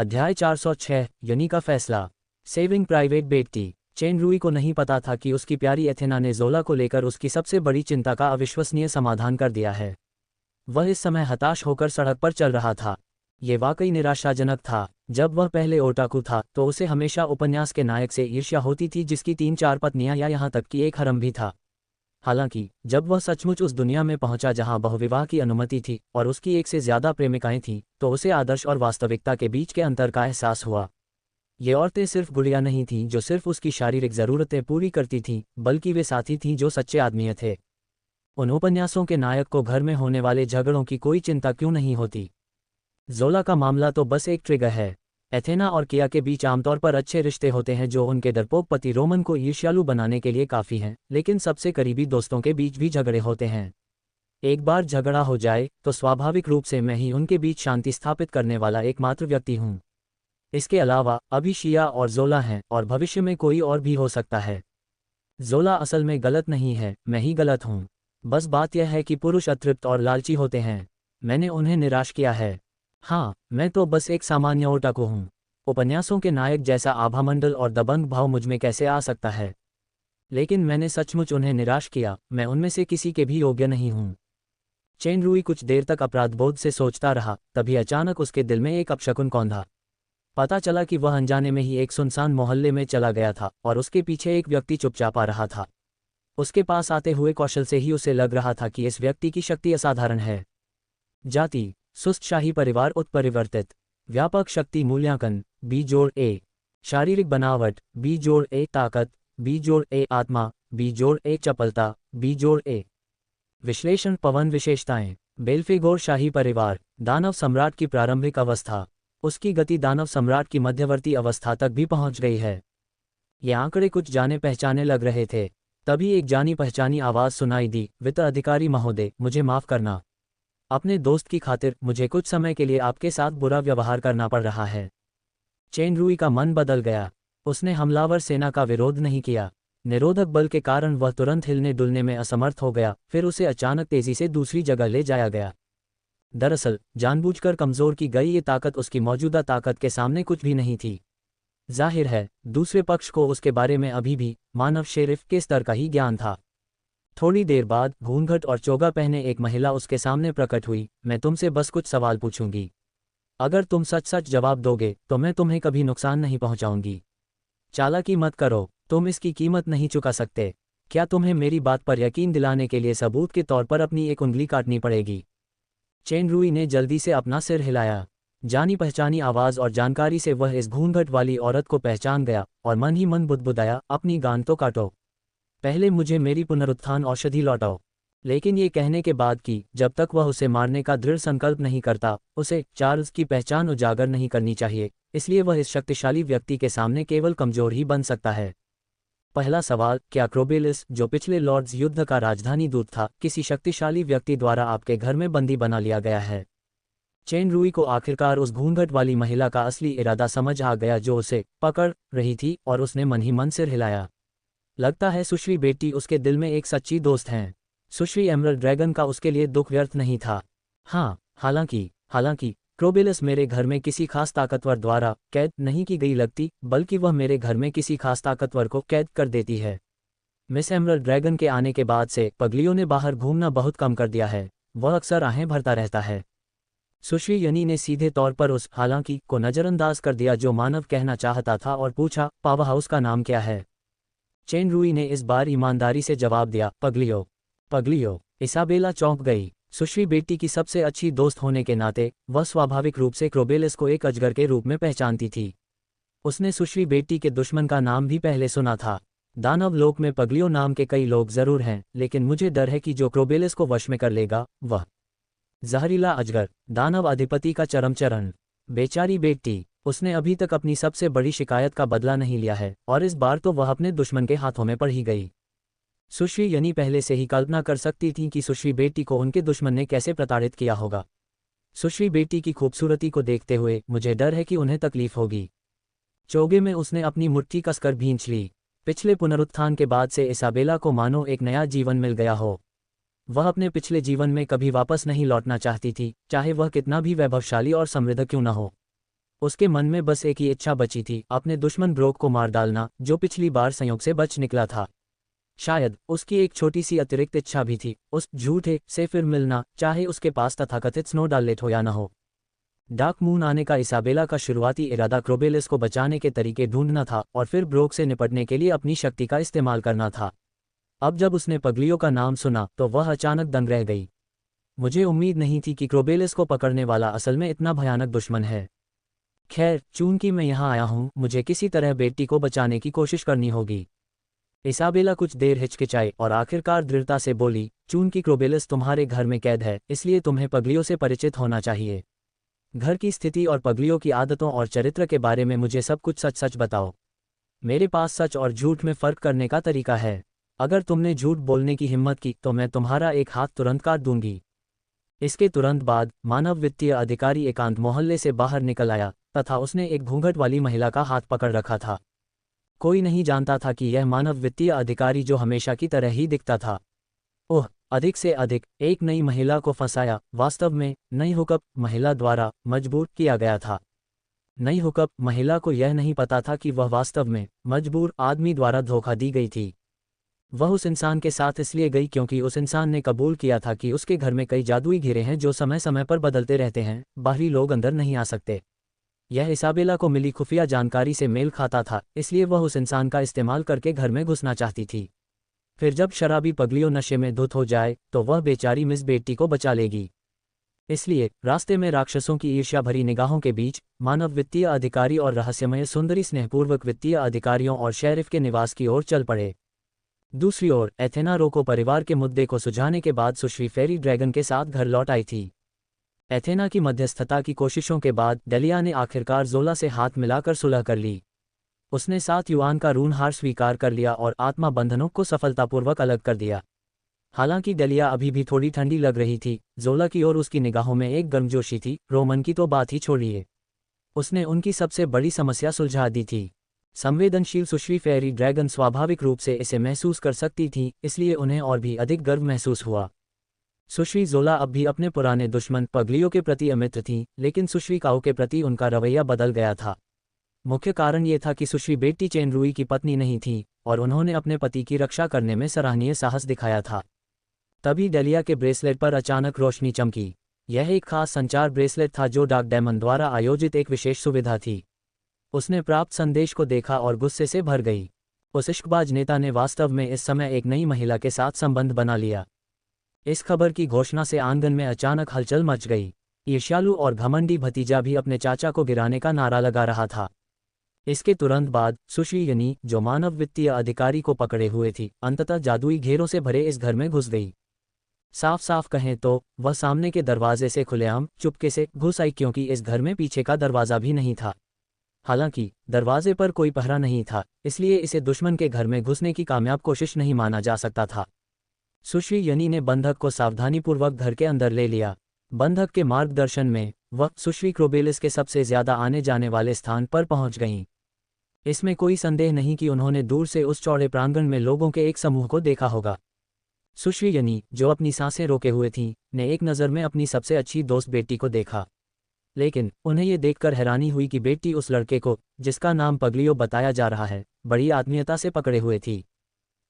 अध्याय 406 यनी का फैसला। सेविंग प्राइवेट बेटी। चेन रुई को नहीं पता था कि उसकी प्यारी एथेना ने ज़ोला को लेकर उसकी सबसे बड़ी चिंता का अविश्वसनीय समाधान कर दिया है। वह इस समय हताश होकर सड़क पर चल रहा था। ये वाकई निराशाजनक था। जब वह पहले ओटाकू था तो उसे हमेशा उपन्यास के नायक से ईर्ष्या होती थी जिसकी 3-4 पत्नियां या यहाँ तक कि एक हरम भी था। हालांकि जब वह सचमुच उस दुनिया में पहुंचा जहां बहुविवाह की अनुमति थी और उसकी एक से ज्यादा प्रेमिकाएं थीं, तो उसे आदर्श और वास्तविकता के बीच के अंतर का एहसास हुआ। ये औरतें सिर्फ गुड़िया नहीं थीं जो सिर्फ उसकी शारीरिक ज़रूरतें पूरी करती थीं, बल्कि वे साथी थीं जो सच्चे आदमी थे। उन उपन्यासों के नायक को घर में होने वाले झगड़ों की कोई चिंता क्यों नहीं होती। ज़ोला का मामला तो बस एक ट्रिगर है। एथेना और किया के बीच आमतौर पर अच्छे रिश्ते होते हैं जो उनके डरपोक पति रोमन को ईर्ष्यालु बनाने के लिए काफ़ी हैं, लेकिन सबसे करीबी दोस्तों के बीच भी झगड़े होते हैं। एक बार झगड़ा हो जाए तो स्वाभाविक रूप से मैं ही उनके बीच शांति स्थापित करने वाला एकमात्र व्यक्ति हूँ। इसके अलावा अभी शिया और ज़ोला हैं और भविष्य में कोई और भी हो सकता है। ज़ोला असल में गलत नहीं है, मैं ही गलत हूँ। बस बात यह है कि पुरुष अतृप्त और लालची होते हैं। मैंने उन्हें निराश किया है। हाँ, मैं तो बस एक सामान्य ओटाकू हूँ। उपन्यासों के नायक जैसा आभामंडल और दबंग भाव मुझमें कैसे आ सकता है। लेकिन मैंने सचमुच उन्हें निराश किया। मैं उनमें से किसी के भी योग्य नहीं हूँ। चेन रुई कुछ देर तक अपराधबोध से सोचता रहा, तभी अचानक उसके दिल में एक अपशकुन कौंधा। पता चला कि वह अनजाने में ही एक सुनसान मोहल्ले में चला गया था और उसके पीछे एक व्यक्ति चुपचाप आ रहा था। उसके पास आते हुए कौशल से ही उसे लग रहा था कि इस व्यक्ति की शक्ति असाधारण है। जाति सुस्त शाही परिवार उत्परिवर्तित। व्यापक शक्ति मूल्यांकन B+A। शारीरिक बनावट B+A ताकत B+A आत्मा B+A चपलता B+A। विश्लेषण पवन विशेषताएं। बेल्फेगोर शाही परिवार। दानव सम्राट की प्रारंभिक अवस्था। उसकी गति दानव सम्राट की मध्यवर्ती अवस्था तक भी पहुंच गई है। ये आंकड़े कुछ जाने पहचाने लग रहे थे। तभी एक जानी पहचानी आवाज़ सुनाई दी, वित्त अधिकारी महोदय, मुझे माफ़ करना। अपने दोस्त की खातिर मुझे कुछ समय के लिए आपके साथ बुरा व्यवहार करना पड़ रहा है। चेन रुई का मन बदल गया। उसने हमलावर सेना का विरोध नहीं किया। निरोधक बल के कारण वह तुरंत हिलने डुलने में असमर्थ हो गया, फिर उसे अचानक तेजी से दूसरी जगह ले जाया गया। दरअसल जानबूझकर कमज़ोर की गई ये ताकत उसकी मौजूदा ताकत के सामने कुछ भी नहीं थी। जाहिर है दूसरे पक्ष को उसके बारे में अभी भी मानव शेरिफ के स्तर का ही ज्ञान था। थोड़ी देर बाद घूंघट और चोगा पहने एक महिला उसके सामने प्रकट हुई। मैं तुमसे बस कुछ सवाल पूछूंगी। अगर तुम सच सच जवाब दोगे तो मैं तुम्हें कभी नुकसान नहीं पहुंचाऊंगी। चालाकी मत करो, तुम इसकी कीमत नहीं चुका सकते। क्या तुम्हें मेरी बात पर यकीन दिलाने के लिए सबूत के तौर पर अपनी एक उंगली काटनी पड़ेगी? चेन रुई ने जल्दी से अपना सिर हिलाया। जानी पहचानी आवाज़ और जानकारी से वह इस घूंघट वाली औरत को पहचान गया और मन ही मन बुदबुदाया, अपनी गांड तो काटो, पहले मुझे मेरी पुनरुत्थान औषधि लौटाओ। लेकिन ये कहने के बाद कि जब तक वह उसे मारने का दृढ़ संकल्प नहीं करता, उसे चार्ल्स की पहचान उजागर नहीं करनी चाहिए, इसलिए वह इस शक्तिशाली व्यक्ति के सामने केवल कमजोर ही बन सकता है। पहला सवाल, क्या क्रोबेलिस, जो पिछले लॉर्ड्स युद्ध का राजधानी दूत था, किसी शक्तिशाली व्यक्ति द्वारा आपके घर में बंदी बना लिया गया है? चेन रुई को आखिरकार उस घूंघट वाली महिला का असली इरादा समझ आ गया जो उसे पकड़ रही थी और उसने मन ही मन सिर हिलाया। लगता है सुश्री बेटी उसके दिल में एक सच्ची दोस्त हैं। सुश्री एमरल्ड ड्रैगन का उसके लिए दुख व्यर्थ नहीं था। हाँ, हालांकि क्रोबेलिस मेरे घर में किसी खास ताकतवर द्वारा कैद नहीं की गई लगती, बल्कि वह मेरे घर में किसी खास ताकतवर को कैद कर देती है। मिस एमरल्ड ड्रैगन के आने के बाद से पगलियों ने बाहर घूमना बहुत कम कर दिया है। वह अक्सर आहें भरता रहता है। सुश्री यनी ने सीधे तौर पर उस हालांकि को नज़रअंदाज कर दिया जो मानव कहना चाहता था और पूछा, पावर हाउस का नाम क्या है? चेन रुई ने इस बार ईमानदारी से जवाब दिया, पगलियो। इसाबेला चौंक गई। सुश्री बेटी की सबसे अच्छी दोस्त होने के नाते वह स्वाभाविक रूप से क्रोबेलिस को एक अजगर के रूप में पहचानती थी। उसने सुश्री बेटी के दुश्मन का नाम भी पहले सुना था। दानव लोक में पगलियो नाम के कई लोग जरूर हैं, लेकिन मुझे डर है कि जो क्रोबेलिस को वश में कर लेगा वह जहरीला अजगर, दानव अधिपति का चरम चरण। बेचारी बेटी, उसने अभी तक अपनी सबसे बड़ी शिकायत का बदला नहीं लिया है और इस बार तो वह अपने दुश्मन के हाथों में पड़ ही गई। सुश्री यनी पहले से ही कल्पना कर सकती थी कि सुश्री बेटी को उनके दुश्मन ने कैसे प्रताड़ित किया होगा। सुश्री बेटी की खूबसूरती को देखते हुए मुझे डर है कि उन्हें तकलीफ होगी। चोगे में उसने अपनी मुट्ठी कसकर भींच ली। पिछले पुनरुत्थान के बाद से इसाबेला को मानो एक नया जीवन मिल गया हो। वह अपने पिछले जीवन में कभी वापस नहीं लौटना चाहती थी, चाहे वह कितना भी वैभवशाली और समृद्ध क्यों न हो। उसके मन में बस एक ही इच्छा बची थी, अपने दुश्मन ब्रोक को मार डालना, जो पिछली बार संयोग से बच निकला था। शायद उसकी एक छोटी सी अतिरिक्त इच्छा भी थी, उस झूठे से फिर मिलना, चाहे उसके पास तथाकथित स्नो डालेट हो या न हो। डार्क मून आने का इसाबेला का शुरुआती इरादा क्रोबेलिस को बचाने के तरीके ढूंढना था और फिर ब्रोक से निपटने के लिए अपनी शक्ति का इस्तेमाल करना था। अब जब उसने पगलियों का नाम सुना तो वह अचानक दंग रह गई। मुझे उम्मीद नहीं थी कि क्रोबेलिस को पकड़ने वाला असल में इतना भयानक दुश्मन है। खैर, चूंकि मैं यहाँ आया हूँ, मुझे किसी तरह बेटी को बचाने की कोशिश करनी होगी। इसाबेला कुछ देर हिचकिचाई और आखिरकार दृढ़ता से बोली, चूंकि क्रोबेलिस तुम्हारे घर में कैद है, इसलिए तुम्हें पगलियों से परिचित होना चाहिए। घर की स्थिति और पगलियों की आदतों और चरित्र के बारे में मुझे सब कुछ सच सच बताओ। मेरे पास सच और झूठ में फर्क करने का तरीका है। अगर तुमने झूठ बोलने की हिम्मत की तो मैं तुम्हारा एक हाथ तुरंत काट दूंगी। इसके तुरंत बाद मानव वित्तीय अधिकारी एकांत मोहल्ले से बाहर निकल आया तथा उसने एक घूंघट वाली महिला का हाथ पकड़ रखा था। कोई नहीं जानता था कि यह मानव वित्तीय अधिकारी जो हमेशा की तरह ही दिखता था। ओह, अधिक से अधिक एक नई महिला को फंसाया। वास्तव में नई हुकअप महिला द्वारा मजबूर किया गया था। नई हुकअप महिला को यह नहीं पता था कि वह वास्तव में मजबूर आदमी द्वारा धोखा दी गई थी। वह उस इंसान के साथ इसलिए गई क्योंकि उस इंसान ने कबूल किया था कि उसके घर में कई जादुई घेरे हैं जो समय समय पर बदलते रहते हैं, बाहरी लोग अंदर नहीं आ सकते। यह इसाबेला को मिली खुफिया जानकारी से मेल खाता था, इसलिए वह उस इंसान का इस्तेमाल करके घर में घुसना चाहती थी। फिर जब शराबी पगलियों नशे में धुत हो जाए तो वह बेचारी मिस बेटी को बचा लेगी। इसलिए रास्ते में राक्षसों की ईर्ष्या भरी निगाहों के बीच मानव वित्तीय अधिकारी और रहस्यमय सुंदरी स्नेहपूर्वक वित्तीय अधिकारियों और शेरिफ के निवास की ओर चल पड़े। दूसरी ओर एथेना रोको परिवार के मुद्दे को सुलझाने के बाद सुश्री फेरी ड्रैगन के साथ घर लौट आई थी। एथेना की मध्यस्थता की कोशिशों के बाद डेलिया ने आखिरकार जोला से हाथ मिलाकर सुलह कर ली। उसने 7 युआन का ऋण हार स्वीकार कर लिया और आत्मा बंधनों को सफलतापूर्वक अलग कर दिया। हालांकि डेलिया अभी भी थोड़ी ठंडी लग रही थी, जोला की ओर उसकी निगाहों में एक गर्मजोशी थी। रोमन की तो बात ही छोड़िए, उसने उनकी सबसे बड़ी समस्या सुलझा दी थी। संवेदनशील सुश्री फेरी ड्रैगन स्वाभाविक रूप से इसे महसूस कर सकती थी, इसलिए उन्हें और भी अधिक गर्व महसूस हुआ। सुश्री जोला अब भी अपने पुराने दुश्मन पगलियों के प्रति अमित्र थीं, लेकिन सुश्री काओ के प्रति उनका रवैया बदल गया था। मुख्य कारण ये था कि सुश्री बेटी चेन रुई की पत्नी नहीं थी और उन्होंने अपने पति की रक्षा करने में सराहनीय साहस दिखाया था। तभी डेलिया के ब्रेसलेट पर अचानक रोशनी चमकी। यह एक खास संचार ब्रेसलेट था जो डार्क डेमन द्वारा आयोजित एक विशेष सुविधा थी। उसने प्राप्त संदेश को देखा और गुस्से से भर गई। उस इश्कबाज नेता ने वास्तव में इस समय एक नई महिला के साथ संबंध बना लिया। इस खबर की घोषणा से आंगन में अचानक हलचल मच गई। ईर्ष्यालु और घमंडी भतीजा भी अपने चाचा को गिराने का नारा लगा रहा था। इसके तुरंत बाद सुश्री यनी, जो मानव वित्तीय अधिकारी को पकड़े हुए थी, अंततः जादुई घेरों से भरे इस घर में घुस गई। साफ साफ कहें तो वह सामने के दरवाजे से खुलेआम चुपके से घुस आई, क्योंकि इस घर में पीछे का दरवाजा भी नहीं था। हालांकि दरवाजे पर कोई पहरा नहीं था, इसलिए इसे दुश्मन के घर में घुसने की कामयाब कोशिश नहीं माना जा सकता था। सुश्री यनी ने बंधक को सावधानीपूर्वक घर के अंदर ले लिया। बंधक के मार्गदर्शन में वह सुश्री क्रोबेलिस के सबसे ज्यादा आने जाने वाले स्थान पर पहुंच गईं। इसमें कोई संदेह नहीं कि उन्होंने दूर से उस चौड़े प्रांगण में लोगों के एक समूह को देखा होगा। सुश्री यनी, जो अपनी सांसें रोके हुए थीं, ने एक नज़र में अपनी सबसे अच्छी दोस्त बेटी को देखा। लेकिन उन्हें ये देखकर हैरानी हुई कि बेटी उस लड़के को, जिसका नाम पगलियो बताया जा रहा है, बड़ी आत्मीयता से पकड़े हुए थी।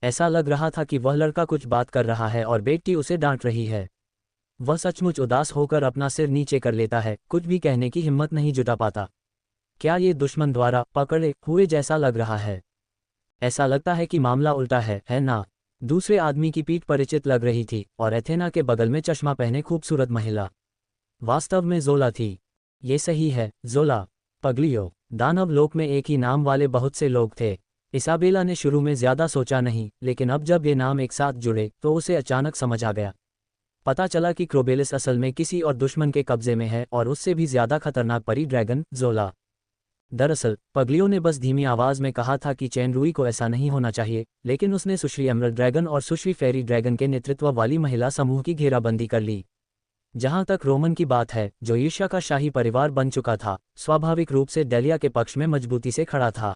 ऐसा लग रहा था कि वह लड़का कुछ बात कर रहा है और बेटी उसे डांट रही है। वह सचमुच उदास होकर अपना सिर नीचे कर लेता है, कुछ भी कहने की हिम्मत नहीं जुटा पाता। क्या ये दुश्मन द्वारा पकड़े हुए जैसा लग रहा है? ऐसा लगता है कि मामला उल्टा है ना? दूसरे आदमी की पीठ परिचित लग रही थी और एथेना के बगल में चश्मा पहने खूबसूरत महिला वास्तव में जोला थी। ये सही है, जोला। पगलियो। दानव लोक में एक ही नाम वाले बहुत से लोग थे। इसाबेला ने शुरू में ज्यादा सोचा नहीं, लेकिन अब जब ये नाम एक साथ जुड़े तो उसे अचानक समझ आ गया। पता चला कि क्रोबेलिस असल में किसी और दुश्मन के कब्जे में है, और उससे भी ज्यादा खतरनाक परी ड्रैगन जोला। दरअसल पगलियो ने बस धीमी आवाज में कहा था कि चैन रुई को ऐसा नहीं होना चाहिए, लेकिन उसने सुश्री एमरल्ड ड्रैगन और सुश्री फेरी ड्रैगन के नेतृत्व वाली महिला समूह की घेराबंदी कर ली। जहां तक रोमन की बात है, जो ईर्ष्या का शाही परिवार बन चुका था, स्वाभाविक रूप से डेलिया के पक्ष में मजबूती से खड़ा था।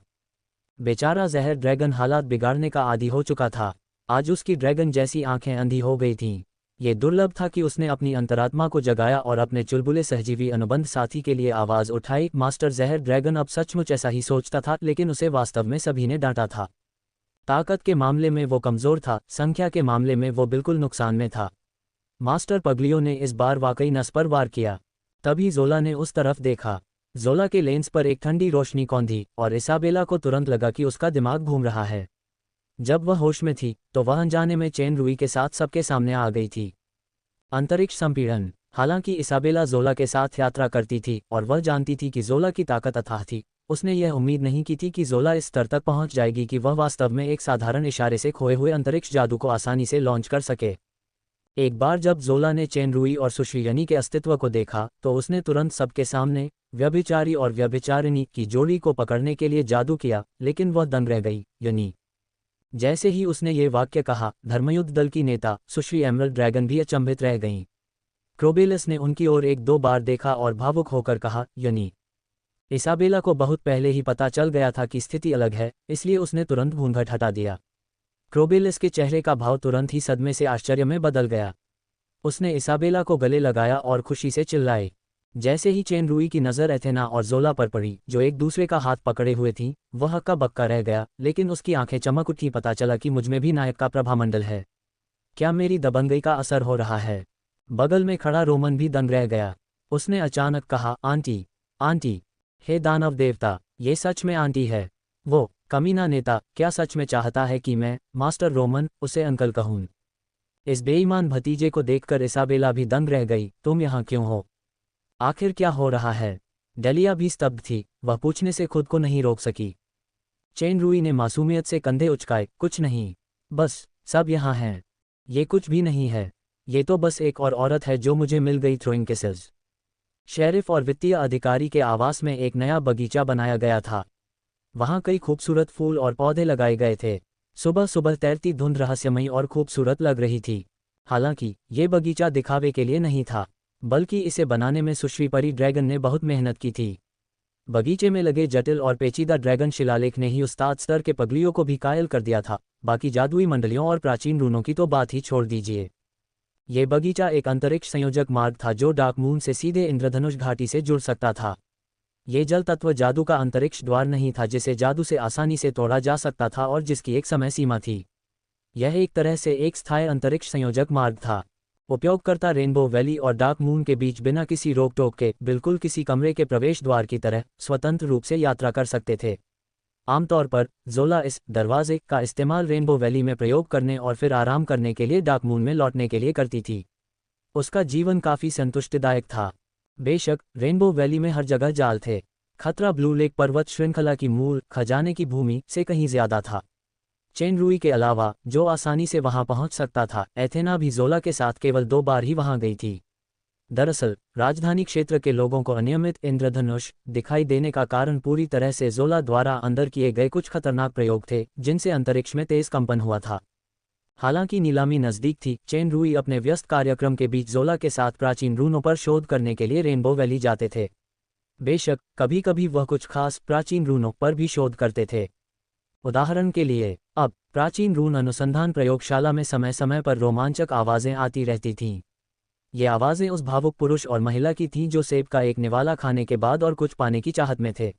बेचारा जहर ड्रैगन हालात बिगाड़ने का आदी हो चुका था। आज उसकी ड्रैगन जैसी आंखें अंधी हो गई थीं। ये दुर्लभ था कि उसने अपनी अंतरात्मा को जगाया और अपने चुलबुले सहजीवी अनुबंध साथी के लिए आवाज़ उठाई। मास्टर जहर ड्रैगन अब सचमुच ऐसा ही सोचता था, लेकिन उसे वास्तव में सभी ने डांटा था। ताकत के मामले में वो कमज़ोर था, संख्या के मामले में वो बिल्कुल नुकसान में था। मास्टर पगलियो ने इस बार वाकई नस पर वार किया। तभी जोला ने उस तरफ देखा। जोला के लेंस पर एक ठंडी रोशनी कौंधी और इसाबेला को तुरंत लगा कि उसका दिमाग घूम रहा है। जब वह होश में थी तो वह अनजाने में चेन रुई के साथ सबके सामने आ गई थी। अंतरिक्ष संपीड़न। हालांकि इसाबेला जोला के साथ यात्रा करती थी और वह जानती थी कि जोला की ताकत अथाह थी, उसने यह उम्मीद नहीं की थी कि जोला इस स्तर तक पहुंच जाएगी कि वह वास्तव में एक साधारण इशारे से खोए हुए अंतरिक्ष जादू को आसानी से लॉन्च कर सके। एक बार जब जोला ने चेन रुई और सुश्री यनी के अस्तित्व को देखा तो उसने तुरंत सबके सामने व्यभिचारी और व्यभिचारिणी की जोड़ी को पकड़ने के लिए जादू किया, लेकिन वह दंग रह गई। यनी। जैसे ही उसने ये वाक्य कहा, धर्मयुद्ध दल की नेता सुश्री एमरल्ड ड्रैगन भी अचंभित रह गईं। क्रोबेलस ने उनकी ओर एक दो बार देखा और भावुक होकर कहा, यनी। इसाबेला को बहुत पहले ही पता चल गया था कि स्थिति अलग है, इसलिए उसने तुरंत घूंघट हटा दिया। क्रोबेलस के चेहरे का भाव तुरंत ही सदमे से आश्चर्य में बदल गया। उसने इसाबेला को गले लगाया और खुशी से चिल्लाए। जैसे ही चेन रुई की नज़र एथेना और जोला पर पड़ी, जो एक दूसरे का हाथ पकड़े हुए थीं, वह हक्का बक्का रह गया, लेकिन उसकी आंखें चमक उठी। पता चला कि मुझमें भी नायक का प्रभामंडल है। क्या मेरी दबंगई का असर हो रहा है? बगल में खड़ा रोमन भी दंग रह गया। उसने अचानक कहा, आंटी, आंटी, हे दानव देवता, ये सच में आंटी है। वो कमीना नेता क्या सच में चाहता है कि मैं, मास्टर रोमन, उसे अंकल कहूं? इस बेईमान भतीजे को देखकर इसाबेला भी दंग रह गई। तुम यहाँ क्यों हो? आखिर क्या हो रहा है? डेलिया भी स्तब्ध थी, वह पूछने से खुद को नहीं रोक सकी। चेन रुई ने मासूमियत से कंधे उचकाए, कुछ नहीं, बस सब यहाँ हैं। ये कुछ भी नहीं है, ये तो बस एक और औरत है जो मुझे मिल गई। Throwing kisses. शेरिफ और वित्तीय अधिकारी के आवास में एक नया बगीचा बनाया गया था। वहाँ कई खूबसूरत फूल और पौधे लगाए गए थे। सुबह सुबह तैरती धुंध रहस्यमयी और खूबसूरत लग रही थी। हालांकि ये बगीचा दिखावे के लिए नहीं था, बल्कि इसे बनाने में सुश्री परी ड्रैगन ने बहुत मेहनत की थी। बगीचे में लगे जटिल और पेचीदा ड्रैगन शिलालेख ने ही उस्ताद स्तर के पगलियों को भी कायल कर दिया था। बाकी जादुई मंडलियों और प्राचीन रूनों की तो बात ही छोड़ दीजिए। ये बगीचा एक अंतरिक्ष संयोजक मार्ग था जो डार्क मून से सीधे इंद्रधनुष घाटी से जुड़ सकता था। ये जल तत्व जादू का अंतरिक्ष द्वार नहीं था जिसे जादू से आसानी से तोड़ा जा सकता था और जिसकी एक समय सीमा थी। यह एक तरह से एक स्थायी अंतरिक्ष संयोजक मार्ग था। उपयोगकर्ता रेनबो वैली और डार्क मून के बीच बिना किसी रोक टोक के, बिल्कुल किसी कमरे के प्रवेश द्वार की तरह, स्वतंत्र रूप से यात्रा कर सकते थे। आमतौर पर जोला इस दरवाजे का इस्तेमाल रेनबो वैली में प्रयोग करने और फिर आराम करने के लिए डार्क मून में लौटने के लिए करती थी। उसका जीवन काफ़ी संतुष्टिदायक था। बेशक रेनबो वैली में हर जगह जाल थे। खतरा ब्लू लेक पर्वत श्रृंखला की मूल खजाने की भूमि से कहीं ज्यादा था। चेन रुई के अलावा जो आसानी से वहां पहुंच सकता था, एथेना भी जोला के साथ केवल 2 बार ही वहां गई थी। दरअसल राजधानी क्षेत्र के लोगों को अनियमित इंद्रधनुष दिखाई देने का कारण पूरी तरह से जोला द्वारा अंदर किए गए कुछ खतरनाक प्रयोग थे, जिनसे अंतरिक्ष में तेज कंपन हुआ था। हालांकि नीलामी नज़दीक थी, चेन रुई अपने व्यस्त कार्यक्रम के बीच जोला के साथ प्राचीन रूनों पर शोध करने के लिए रेनबो वैली जाते थे। बेशक कभी कभी वह कुछ खास प्राचीन रूनों पर भी शोध करते थे। उदाहरण के लिए, अब प्राचीन रून अनुसंधान प्रयोगशाला में समय समय पर रोमांचक आवाज़ें आती रहती थीं। ये आवाज़ें उस भावुक पुरुष और महिला की थीं जो सेब का एक निवाला खाने के बाद और कुछ पाने की चाहत में थे।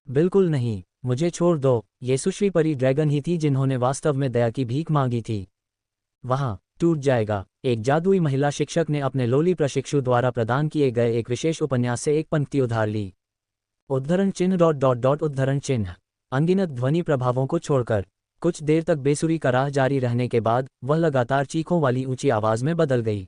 बिल्कुल नहीं, मुझे छोड़ दो, ये सुश्री परी ड्रैगन ही थी जिन्होंने वास्तव में दया की भीख मांगी थी। वहाँ टूट जाएगा। एक जादुई महिला शिक्षक ने अपने लोली प्रशिक्षु द्वारा प्रदान किए गए एक विशेष उपन्यास से एक पंक्ति उधार ली। उद्धरण चिन्ह ... उद्धरण चिन्ह। अनगिनत ध्वनि प्रभावों को छोड़कर कुछ देर तक बेसुरी का राह जारी रहने के बाद वह लगातार चीखों वाली ऊंची आवाज में बदल गई।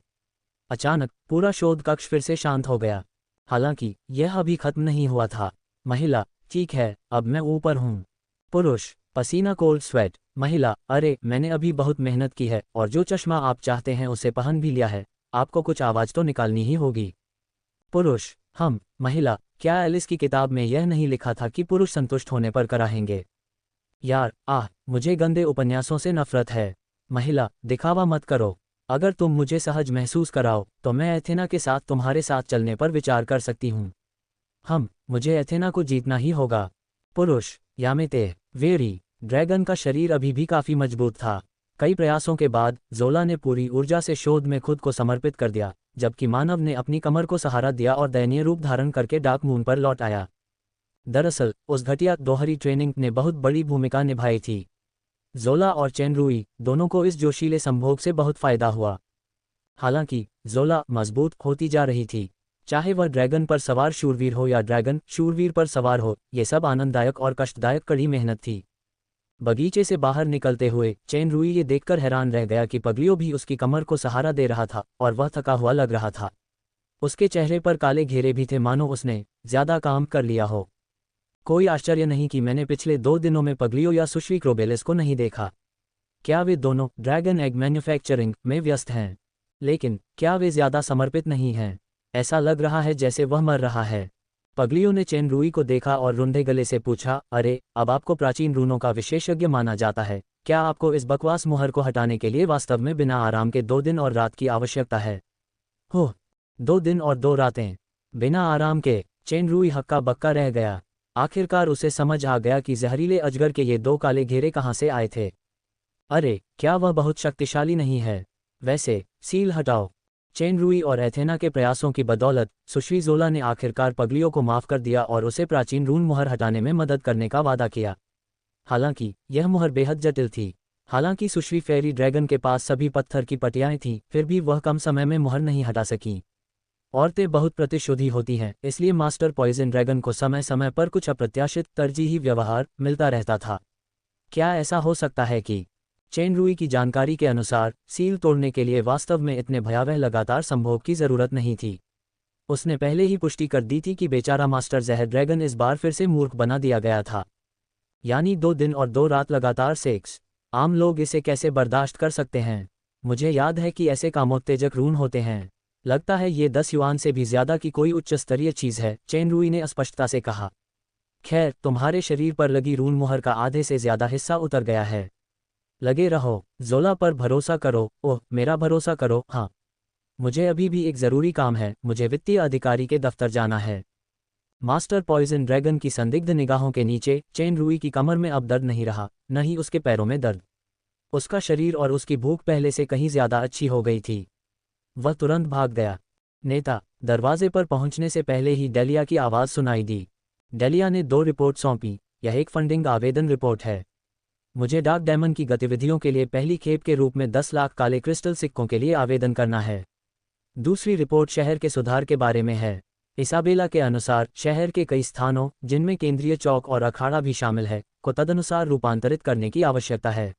अचानक पूरा शोध कक्ष फिर से शांत हो गया। हालांकि यह अभी खत्म नहीं हुआ था। महिला, ठीक है, अब मैं ऊपर हूँ। पुरुष, पसीना कोल्ड स्वेट। महिला, अरे मैंने अभी बहुत मेहनत की है और जो चश्मा आप चाहते हैं उसे पहन भी लिया है, आपको कुछ आवाज़ तो निकालनी ही होगी। पुरुष, हम। महिला, क्या एलिस की किताब में यह नहीं लिखा था कि पुरुष संतुष्ट होने पर कराहेंगे? यार, मुझे गंदे उपन्यासों से नफरत है। महिला, दिखावा मत करो। अगर तुम मुझे सहज महसूस कराओ तो मैं एथेना के साथ तुम्हारे साथ चलने पर विचार कर सकती हूँ। हम, मुझे एथेना को जीतना ही होगा। पुरुष, यामेते, वेरी। ड्रैगन का शरीर अभी भी काफी मजबूत था। कई प्रयासों के बाद जोला ने पूरी ऊर्जा से शोध में खुद को समर्पित कर दिया, जबकि मानव ने अपनी कमर को सहारा दिया और दयनीय रूप धारण करके डार्क मून पर लौट आया। दरअसल उस घटिया दोहरी ट्रेनिंग ने बहुत बड़ी भूमिका निभाई थी। जोला और चेन रुई दोनों को इस जोशीले संभोग से बहुत फायदा हुआ। हालांकि जोला मजबूत होती जा रही थी, चाहे वह ड्रैगन पर सवार शूरवीर हो या ड्रैगन शूरवीर पर सवार हो, ये सब आनंददायक और कष्टदायक कड़ी मेहनत थी। बगीचे से बाहर निकलते हुए चेन रुई ये देखकर हैरान रह गया कि पगलियो भी उसकी कमर को सहारा दे रहा था और वह थका हुआ लग रहा था। उसके चेहरे पर काले घेरे भी थे, मानो उसने ज्यादा काम कर लिया हो। कोई आश्चर्य नहीं कि मैंने पिछले 2 दिनों में पगलियो या सुश्री क्रोबेलिस को नहीं देखा। क्या वे दोनों ड्रैगन एग मैन्युफैक्चरिंग में व्यस्त हैं? लेकिन क्या वे ज्यादा समर्पित नहीं हैं? ऐसा लग रहा है जैसे वह मर रहा है। पगलियो ने चेन रुई को देखा और रुंधे गले से पूछा, अरे, अब आपको प्राचीन रूनों का विशेषज्ञ माना जाता है। क्या आपको इस बकवास मुहर को हटाने के लिए वास्तव में बिना आराम के 2 दिन और रात की आवश्यकता है? हो, 2 दिन और 2 रातें बिना आराम के? चेन रुई हक्का बक्का रह गया। आखिरकार उसे समझ आ गया कि जहरीले अजगर के ये 2 काले घेरे कहाँ से आए थे। अरे, क्या वह बहुत शक्तिशाली नहीं है? वैसे सील हटाओ। चेन रुई और एथेना के प्रयासों की बदौलत सुश्री जोला ने आखिरकार पगलियो को माफ कर दिया और उसे प्राचीन रून मुहर हटाने में मदद करने का वादा किया। हालांकि यह मुहर बेहद जटिल थी। हालांकि सुश्री फेरी ड्रैगन के पास सभी पत्थर की पटियाएं थीं, फिर भी वह कम समय में मुहर नहीं हटा सकीं। औरतें बहुत प्रतिशोधी होती हैं, इसलिए मास्टर पॉइजन ड्रैगन को समय समय पर कुछ अप्रत्याशित तरजीही व्यवहार मिलता रहता था। क्या ऐसा हो सकता है कि चेन रुई की जानकारी के अनुसार सील तोड़ने के लिए वास्तव में इतने भयावह लगातार संभोग की जरूरत नहीं थी? उसने पहले ही पुष्टि कर दी थी कि बेचारा मास्टर जहर ड्रैगन इस बार फिर से मूर्ख बना दिया गया था। यानी 2 दिन और 2 रात लगातार सेक्स। आम लोग इसे कैसे बर्दाश्त कर सकते हैं? मुझे याद है कि ऐसे कामोत्तेजक रून होते हैं। लगता है ये 10 युआन से भी ज्यादा की कोई उच्च स्तरीय चीज है, चेन रुई ने स्पष्टता से कहा। खैर, तुम्हारे शरीर पर लगी रून मुहर का आधे से ज्यादा हिस्सा उतर गया है। लगे रहो, जोला पर भरोसा करो। ओह, मेरा भरोसा करो। हाँ, मुझे अभी भी एक जरूरी काम है, मुझे वित्तीय अधिकारी के दफ्तर जाना है। मास्टर पॉइजन ड्रैगन की संदिग्ध निगाहों के नीचे चेन रुई की कमर में अब दर्द नहीं रहा, न ही उसके पैरों में दर्द। उसका शरीर और उसकी भूख पहले से कहीं ज्यादा अच्छी हो गई थी। वह तुरंत भाग गया। नेता। दरवाजे पर पहुंचने से पहले ही डेलिया की आवाज सुनाई दी। डेलिया ने 2 रिपोर्ट सौंपी। यह एक फंडिंग आवेदन रिपोर्ट है। मुझे डार्क डायमंड की गतिविधियों के लिए पहली खेप के रूप में 10 लाख काले क्रिस्टल सिक्कों के लिए आवेदन करना है। दूसरी रिपोर्ट शहर के सुधार के बारे में है। इसाबेला के अनुसार शहर के कई स्थानों, जिनमें केंद्रीय चौक और अखाड़ा भी शामिल है, को तदनुसार रूपांतरित करने की आवश्यकता है।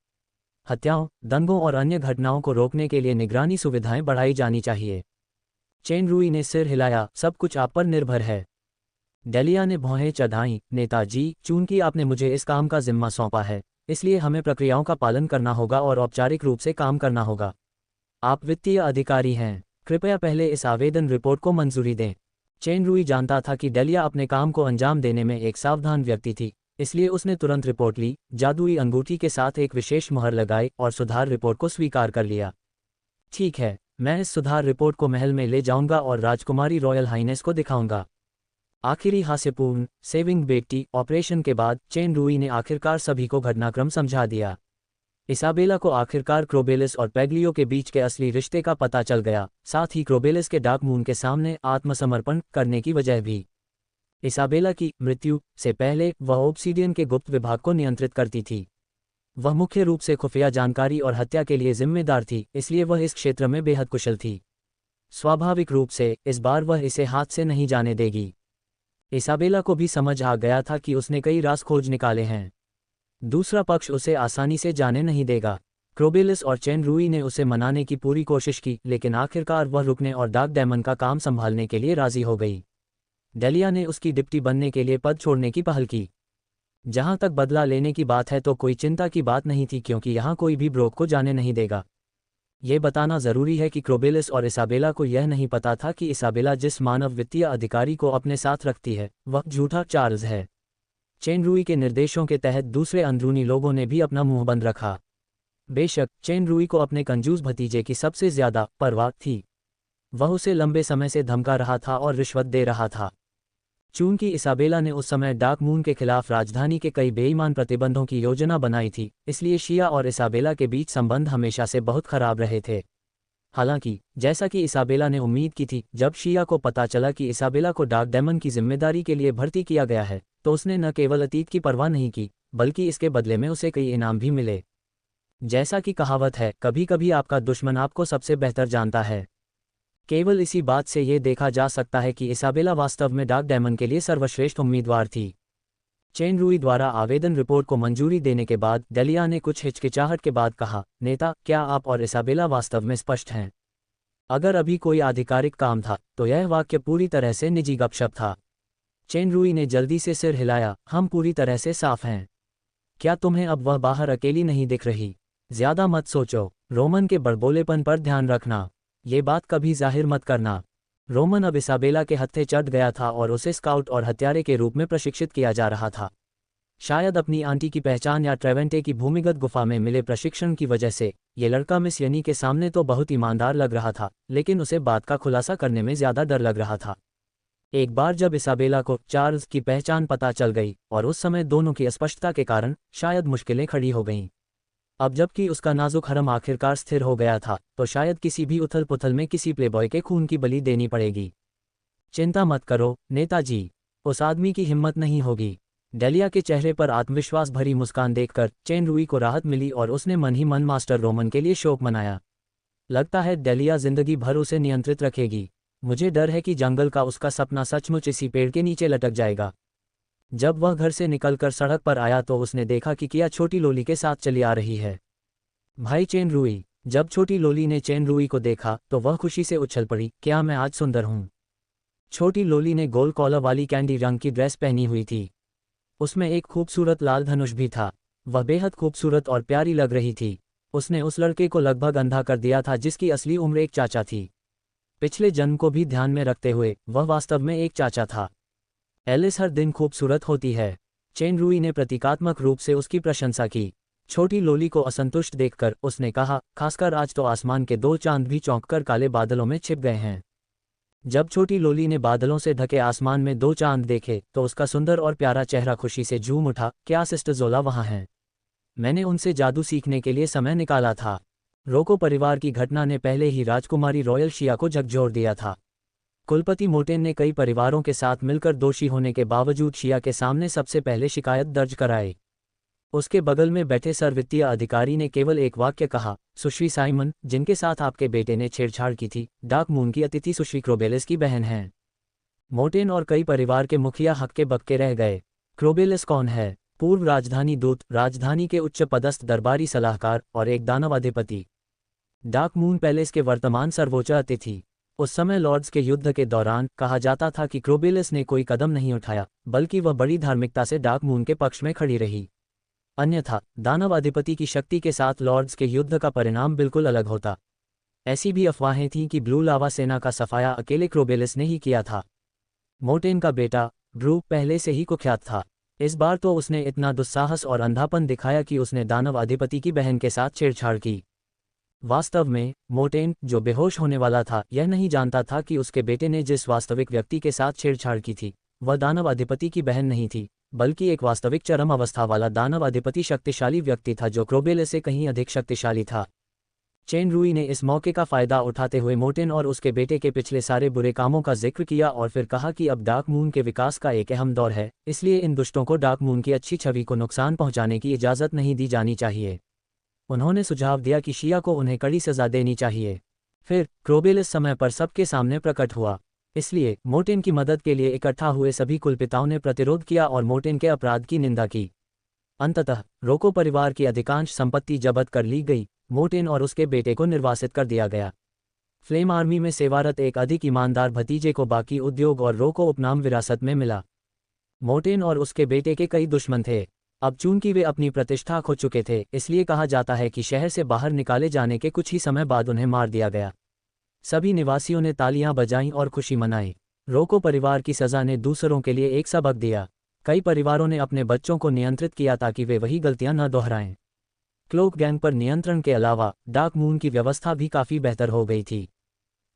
हत्याओं, दंगों और अन्य घटनाओं को रोकने के लिए निगरानी सुविधाएं बढ़ाई जानी चाहिए। चेन रुई ने सिर हिलाया, सब कुछ आप पर निर्भर है। डेलिया ने भौहें चढ़ाईं। नेताजी, चूंकि आपने मुझे इस काम का जिम्मा सौंपा है, इसलिए हमें प्रक्रियाओं का पालन करना होगा और औपचारिक रूप से काम करना होगा। आप वित्तीय अधिकारी हैं, कृपया पहले इस आवेदन रिपोर्ट को मंजूरी दें। चेन रुई जानता था कि डेलिया अपने काम को अंजाम देने में एक सावधान व्यक्ति थी, इसलिए उसने तुरंत रिपोर्ट ली, जादुई अंगूठी के साथ एक विशेष मुहर लगाई और सुधार रिपोर्ट को स्वीकार कर लिया। ठीक है, मैं इस सुधार रिपोर्ट को महल में ले जाऊंगा और राजकुमारी रॉयल हाइनेस को दिखाऊंगा। आखिरी हास्यपूर्ण सेविंग बेटी ऑपरेशन के बाद चेन रुई ने आखिरकार सभी को घटनाक्रम समझा दिया। इसाबेला को आखिरकार क्रोबेलिस और पैग्लियो के बीच के असली रिश्ते का पता चल गया, साथ ही क्रोबेलिस के डार्क मून के सामने आत्मसमर्पण करने की वजह भी। इसाबेला की मृत्यु से पहले वह ओब्सीडियन के गुप्त विभाग को नियंत्रित करती थी। वह मुख्य रूप से खुफिया जानकारी और हत्या के लिए जिम्मेदार थी, इसलिए वह इस क्षेत्र में बेहद कुशल थी। स्वाभाविक रूप से इस बार वह इसे हाथ से नहीं जाने देगी। इसाबेला को भी समझ आ गया था कि उसने कई राज खोज निकाले हैं। दूसरा पक्ष उसे आसानी से जाने नहीं देगा। क्रोबेलिस और चेन रुई ने उसे मनाने की पूरी कोशिश की, लेकिन आखिरकार वह रुकने और डार्क डायमंड का काम संभालने के लिए राजी हो गई। डेलिया ने उसकी डिप्टी बनने के लिए पद छोड़ने की पहल की। जहां तक बदला लेने की बात है तो कोई चिंता की बात नहीं थी, क्योंकि यहां कोई भी ब्रोक को जाने नहीं देगा। ये बताना जरूरी है कि क्रोबेलिस और इसाबेला को यह नहीं पता था कि इसाबेला जिस मानव वित्तीय अधिकारी को अपने साथ रखती है, वह झूठा चार्ल्स है। चेन रुई के निर्देशों के तहत दूसरे अंदरूनी लोगों ने भी अपना मुंह बंद रखा। बेशक चेन रुई को अपने कंजूस भतीजे की सबसे ज्यादा परवाह थी। वह उसे लंबे समय से धमका रहा था और रिश्वत दे रहा था। चूंकि इसाबेला ने उस समय डार्क मून के खिलाफ राजधानी के कई बेईमान प्रतिबंधों की योजना बनाई थी, इसलिए शिया और इसाबेला के बीच संबंध हमेशा से बहुत खराब रहे थे। हालांकि जैसा कि इसाबेला ने उम्मीद की थी, जब शिया को पता चला कि इसाबेला को डार्क डेमन की जिम्मेदारी के लिए भर्ती किया गया है, तो उसने न केवल अतीत की परवाह नहीं की, बल्कि इसके बदले में उसे कई इनाम भी मिले। जैसा कि कहावत है, कभी कभी आपका दुश्मन आपको सबसे बेहतर जानता है। केवल इसी बात से ये देखा जा सकता है कि इसाबेला वास्तव में डार्क डेमन के लिए सर्वश्रेष्ठ उम्मीदवार थी। चेन रूई द्वारा आवेदन रिपोर्ट को मंजूरी देने के बाद डेलिया ने कुछ हिचकिचाहट के बाद कहा, नेता, क्या आप और इसाबेला वास्तव में स्पष्ट हैं? अगर अभी कोई आधिकारिक काम था, तो यह वाक्य पूरी तरह से निजी गपशप था। चेन रूई ने जल्दी से सिर हिलाया, हम पूरी तरह से साफ हैं। क्या तुम्हें अब वह बाहर अकेली नहीं दिख रही? ज्यादा मत सोचो, रोमन के बड़बोलेपन पर ध्यान रखना। ये बात कभी जाहिर मत करना। रोमन अब इसाबेला के हत्थे चढ़ गया था और उसे स्काउट और हत्यारे के रूप में प्रशिक्षित किया जा रहा था। शायद अपनी आंटी की पहचान या ट्रेवेंटे की भूमिगत गुफा में मिले प्रशिक्षण की वजह से ये लड़का मिस यनी के सामने तो बहुत ईमानदार लग रहा था, लेकिन उसे बात का खुलासा करने में ज्यादा डर लग रहा था। एक बार जब इसाबेला को चार्ल्स की पहचान पता चल गई, और उस समय दोनों की अस्पष्टता के कारण शायद मुश्किलें खड़ी हो गईं। अब जबकि उसका नाजुक हरम आखिरकार स्थिर हो गया था, तो शायद किसी भी उथल पुथल में किसी प्लेबॉय के खून की बलि देनी पड़ेगी। चिंता मत करो नेताजी, उस आदमी की हिम्मत नहीं होगी। डेलिया के चेहरे पर आत्मविश्वास भरी मुस्कान देखकर चेन रूई को राहत मिली और उसने मन ही मन मास्टर रोमन के लिए शोक मनाया। लगता है डेलिया जिंदगी भर उसे नियंत्रित रखेगी। मुझे डर है कि जंगल का उसका सपना सचमुच इसी पेड़ के नीचे लटक जाएगा। जब वह घर से निकलकर सड़क पर आया तो उसने देखा कि किया छोटी लोली के साथ चली आ रही है। भाई चेन रूई। जब छोटी लोली ने चेन रूई को देखा तो वह खुशी से उछल पड़ी, क्या मैं आज सुंदर हूँ? छोटी लोली ने गोल कॉलर वाली कैंडी रंग की ड्रेस पहनी हुई थी। उसमें एक खूबसूरत लाल धनुष भी था। वह बेहद खूबसूरत और प्यारी लग रही थी। उसने उस लड़के को लगभग अंधा कर दिया था जिसकी असली उम्र एक चाचा थी। पिछले जन्म को भी ध्यान में रखते हुए वह वास्तव में एक चाचा था। एलिस हर दिन खूबसूरत होती है। चेन रूई ने प्रतीकात्मक रूप से उसकी प्रशंसा की। छोटी लोली को असंतुष्ट देखकर उसने कहा, खासकर आज तो आसमान के 2 चांद भी चौंककर काले बादलों में छिप गए हैं। जब छोटी लोली ने बादलों से ढके आसमान में 2 चांद देखे तो उसका सुंदर और प्यारा चेहरा खुशी से झूम उठा। क्या सिस्टर जोला वहाँ हैं? मैंने उनसे जादू सीखने के लिए समय निकाला था। रोको परिवार की घटना ने पहले ही राजकुमारी रॉयल शिया को झकझोर दिया था। कुलपति मोटेन ने कई परिवारों के साथ मिलकर दोषी होने के बावजूद शिया के सामने सबसे पहले शिकायत दर्ज कराई। उसके बगल में बैठे सर वित्तीय अधिकारी ने केवल एक वाक्य कहा, सुश्री साइमन, जिनके साथ आपके बेटे ने छेड़छाड़ की थी, डार्क मून की अतिथि सुश्री क्रोबेलिस की बहन हैं। मोटेन और कई परिवार के मुखिया हक्के बक्के रह गए। क्रोबेलिस कौन है? पूर्व राजधानी दूत, राजधानी के उच्च पदस्थ दरबारी सलाहकार और एक दानव अधिपति। डार्क मून पैलेस के वर्तमान सर्वोच्च अतिथि। उस समय लॉर्ड्स के युद्ध के दौरान कहा जाता था कि क्रोबेलिस ने कोई कदम नहीं उठाया, बल्कि वह बड़ी धार्मिकता से डार्क मून के पक्ष में खड़ी रही। अन्यथा दानव अधिपति की शक्ति के साथ लॉर्ड्स के युद्ध का परिणाम बिल्कुल अलग होता। ऐसी भी अफवाहें थीं कि ब्लू लावा सेना का सफाया अकेले क्रोबेलिस ने ही किया था। मोटेन का बेटा ड्रू पहले से ही कुख्यात था। इस बार तो उसने इतना दुस्साहस और अंधापन दिखाया कि उसने दानव अधिपति की बहन के साथ छेड़छाड़ की। वास्तव में मोटेन, जो बेहोश होने वाला था, यह नहीं जानता था कि उसके बेटे ने जिस वास्तविक व्यक्ति के साथ छेड़छाड़ की थी वह दानव अधिपति की बहन नहीं थी, बल्कि एक वास्तविक चरम अवस्था वाला दानव अधिपति शक्तिशाली व्यक्ति था जो क्रोबेलिस से कहीं अधिक शक्तिशाली था। चेन रूई ने इस मौके का फायदा उठाते हुए मोटेन और उसके बेटे के पिछले सारे बुरे कामों का जिक्र किया और फिर कहा कि अब डार्क मून के विकास का एक अहम दौर है, इसलिए इन दुष्टों को डार्क मून की अच्छी छवि को नुकसान पहुंचाने की इजाज़त नहीं दी जानी चाहिए। उन्होंने सुझाव दिया कि शिया को उन्हें कड़ी सजा देनी चाहिए। फिर क्रोबेलिस समय पर सबके सामने प्रकट हुआ, इसलिए मोटेन की मदद के लिए इकट्ठा हुए सभी कुलपिताओं ने प्रतिरोध किया और मोटेन के अपराध की निंदा की। अंततः रोको परिवार की अधिकांश संपत्ति जब्त कर ली गई। मोटेन और उसके बेटे को निर्वासित कर दिया गया। फ्लेम आर्मी में सेवारत एक अधिक ईमानदार भतीजे को बाकी उद्योग और रोको उपनाम विरासत में मिला। मोटेन और उसके बेटे के कई दुश्मन थे। अब चूंकि वे अपनी प्रतिष्ठा खो चुके थे, इसलिए कहा जाता है कि शहर से बाहर निकाले जाने के कुछ ही समय बाद उन्हें मार दिया गया। सभी निवासियों ने तालियां बजाईं और खुशी मनाई। रोको परिवार की सजा ने दूसरों के लिए एक सबक दिया। कई परिवारों ने अपने बच्चों को नियंत्रित किया ताकि वे वही गलतियां न दोहराएं। क्लोक गैंग पर नियंत्रण के अलावा डार्क मून की व्यवस्था भी काफ़ी बेहतर हो गई थी।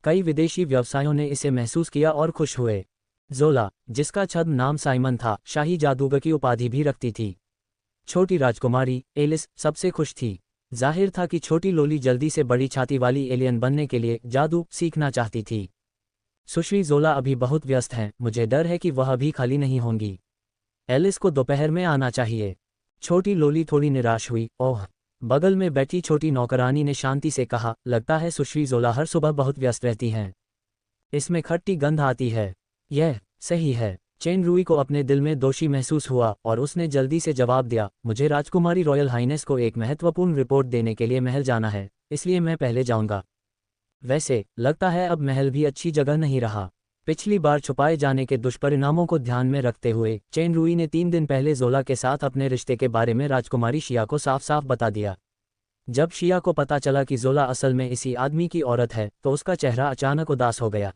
कई विदेशी व्यवसायों ने इसे महसूस किया और खुश हुए। ज़ोला, जिसका छद्म नाम साइमन था, शाही जादूगर की उपाधि भी रखती थी। छोटी राजकुमारी एलिस सबसे खुश थी। जाहिर था कि छोटी लोली जल्दी से बड़ी छाती वाली एलियन बनने के लिए जादू सीखना चाहती थी। सुश्री ज़ोला अभी बहुत व्यस्त हैं, मुझे डर है कि वह अभी खाली नहीं होंगी। एलिस को दोपहर में आना चाहिए। छोटी लोली थोड़ी निराश हुई। ओह! बगल में बैठी छोटी नौकरानी ने शांति से कहा, लगता है सुश्री ज़ोला हर सुबह बहुत व्यस्त रहती हैं। इसमें खट्टी गंध आती है। यह सही है। चेन रूई को अपने दिल में दोषी महसूस हुआ और उसने जल्दी से जवाब दिया, मुझे राजकुमारी रॉयल हाइनेस को एक महत्वपूर्ण रिपोर्ट देने के लिए महल जाना है, इसलिए मैं पहले जाऊंगा। वैसे लगता है अब महल भी अच्छी जगह नहीं रहा। पिछली बार छुपाए जाने के दुष्परिणामों को ध्यान में रखते हुए चेन रूई ने 3 दिन पहले ज़ोला के साथ अपने रिश्ते के बारे में राजकुमारी शिया को साफ साफ बता दिया। जब शिया को पता चला कि ज़ोला असल में इसी आदमी की औरत है तो उसका चेहरा अचानक उदास हो गया।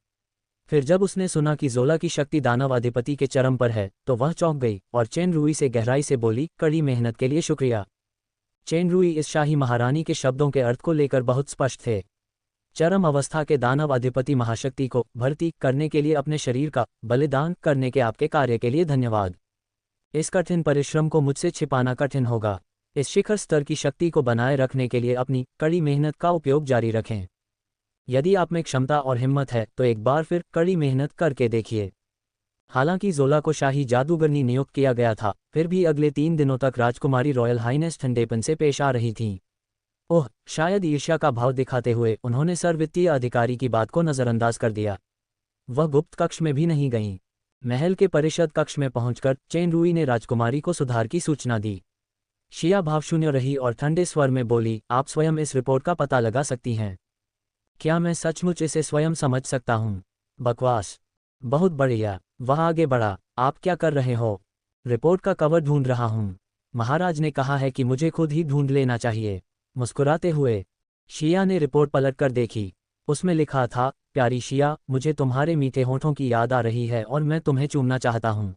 फिर जब उसने सुना कि ज़ोला की शक्ति दानव अधिपति के चरम पर है तो वह चौंक गई और चेन रूई से गहराई से बोली, कड़ी मेहनत के लिए शुक्रिया। चेन रूई इस शाही महारानी के शब्दों के अर्थ को लेकर बहुत स्पष्ट थे। चरम अवस्था के दानव अधिपति महाशक्ति को भर्ती करने के लिए अपने शरीर का बलिदान करने के आपके कार्य के लिए धन्यवाद। इस कठिन परिश्रम को मुझसे छिपाना कठिन होगा। इस शिखर स्तर की शक्ति को बनाए रखने के लिए अपनी कड़ी मेहनत का उपयोग जारी रखें। यदि आप में क्षमता और हिम्मत है तो एक बार फिर कड़ी मेहनत करके देखिए। हालांकि ज़ोला को शाही जादूगरनी नियुक्त किया गया था, फिर भी अगले 3 दिनों तक राजकुमारी रॉयल हाइनेस ठंडेपन से पेश आ रही थीं। ओह! शायद ईर्ष्या का भाव दिखाते हुए उन्होंने सर्ववित्तीय अधिकारी की बात को नज़रअंदाज कर दिया। वह गुप्त कक्ष में भी नहीं गईं। महल के परिषद कक्ष में पहुंचकर चेन रूई ने राजकुमारी को सुधार की सूचना दी। शिया भावशून्य रही और ठंडे स्वर में बोली, आप स्वयं इस रिपोर्ट का पता लगा सकती हैं। क्या मैं सचमुच इसे स्वयं समझ सकता हूँ? बकवास। बहुत बढ़िया। वह आगे बढ़ा, आप क्या कर रहे हो? रिपोर्ट का कवर ढूंढ रहा हूँ। महाराज ने कहा है कि मुझे खुद ही ढूंढ लेना चाहिए। मुस्कुराते हुए शिया ने रिपोर्ट पलटकर देखी। उसमें लिखा था, प्यारी शिया, मुझे तुम्हारे मीठे होठों की याद आ रही है और मैं तुम्हें चूमना चाहता हूँ।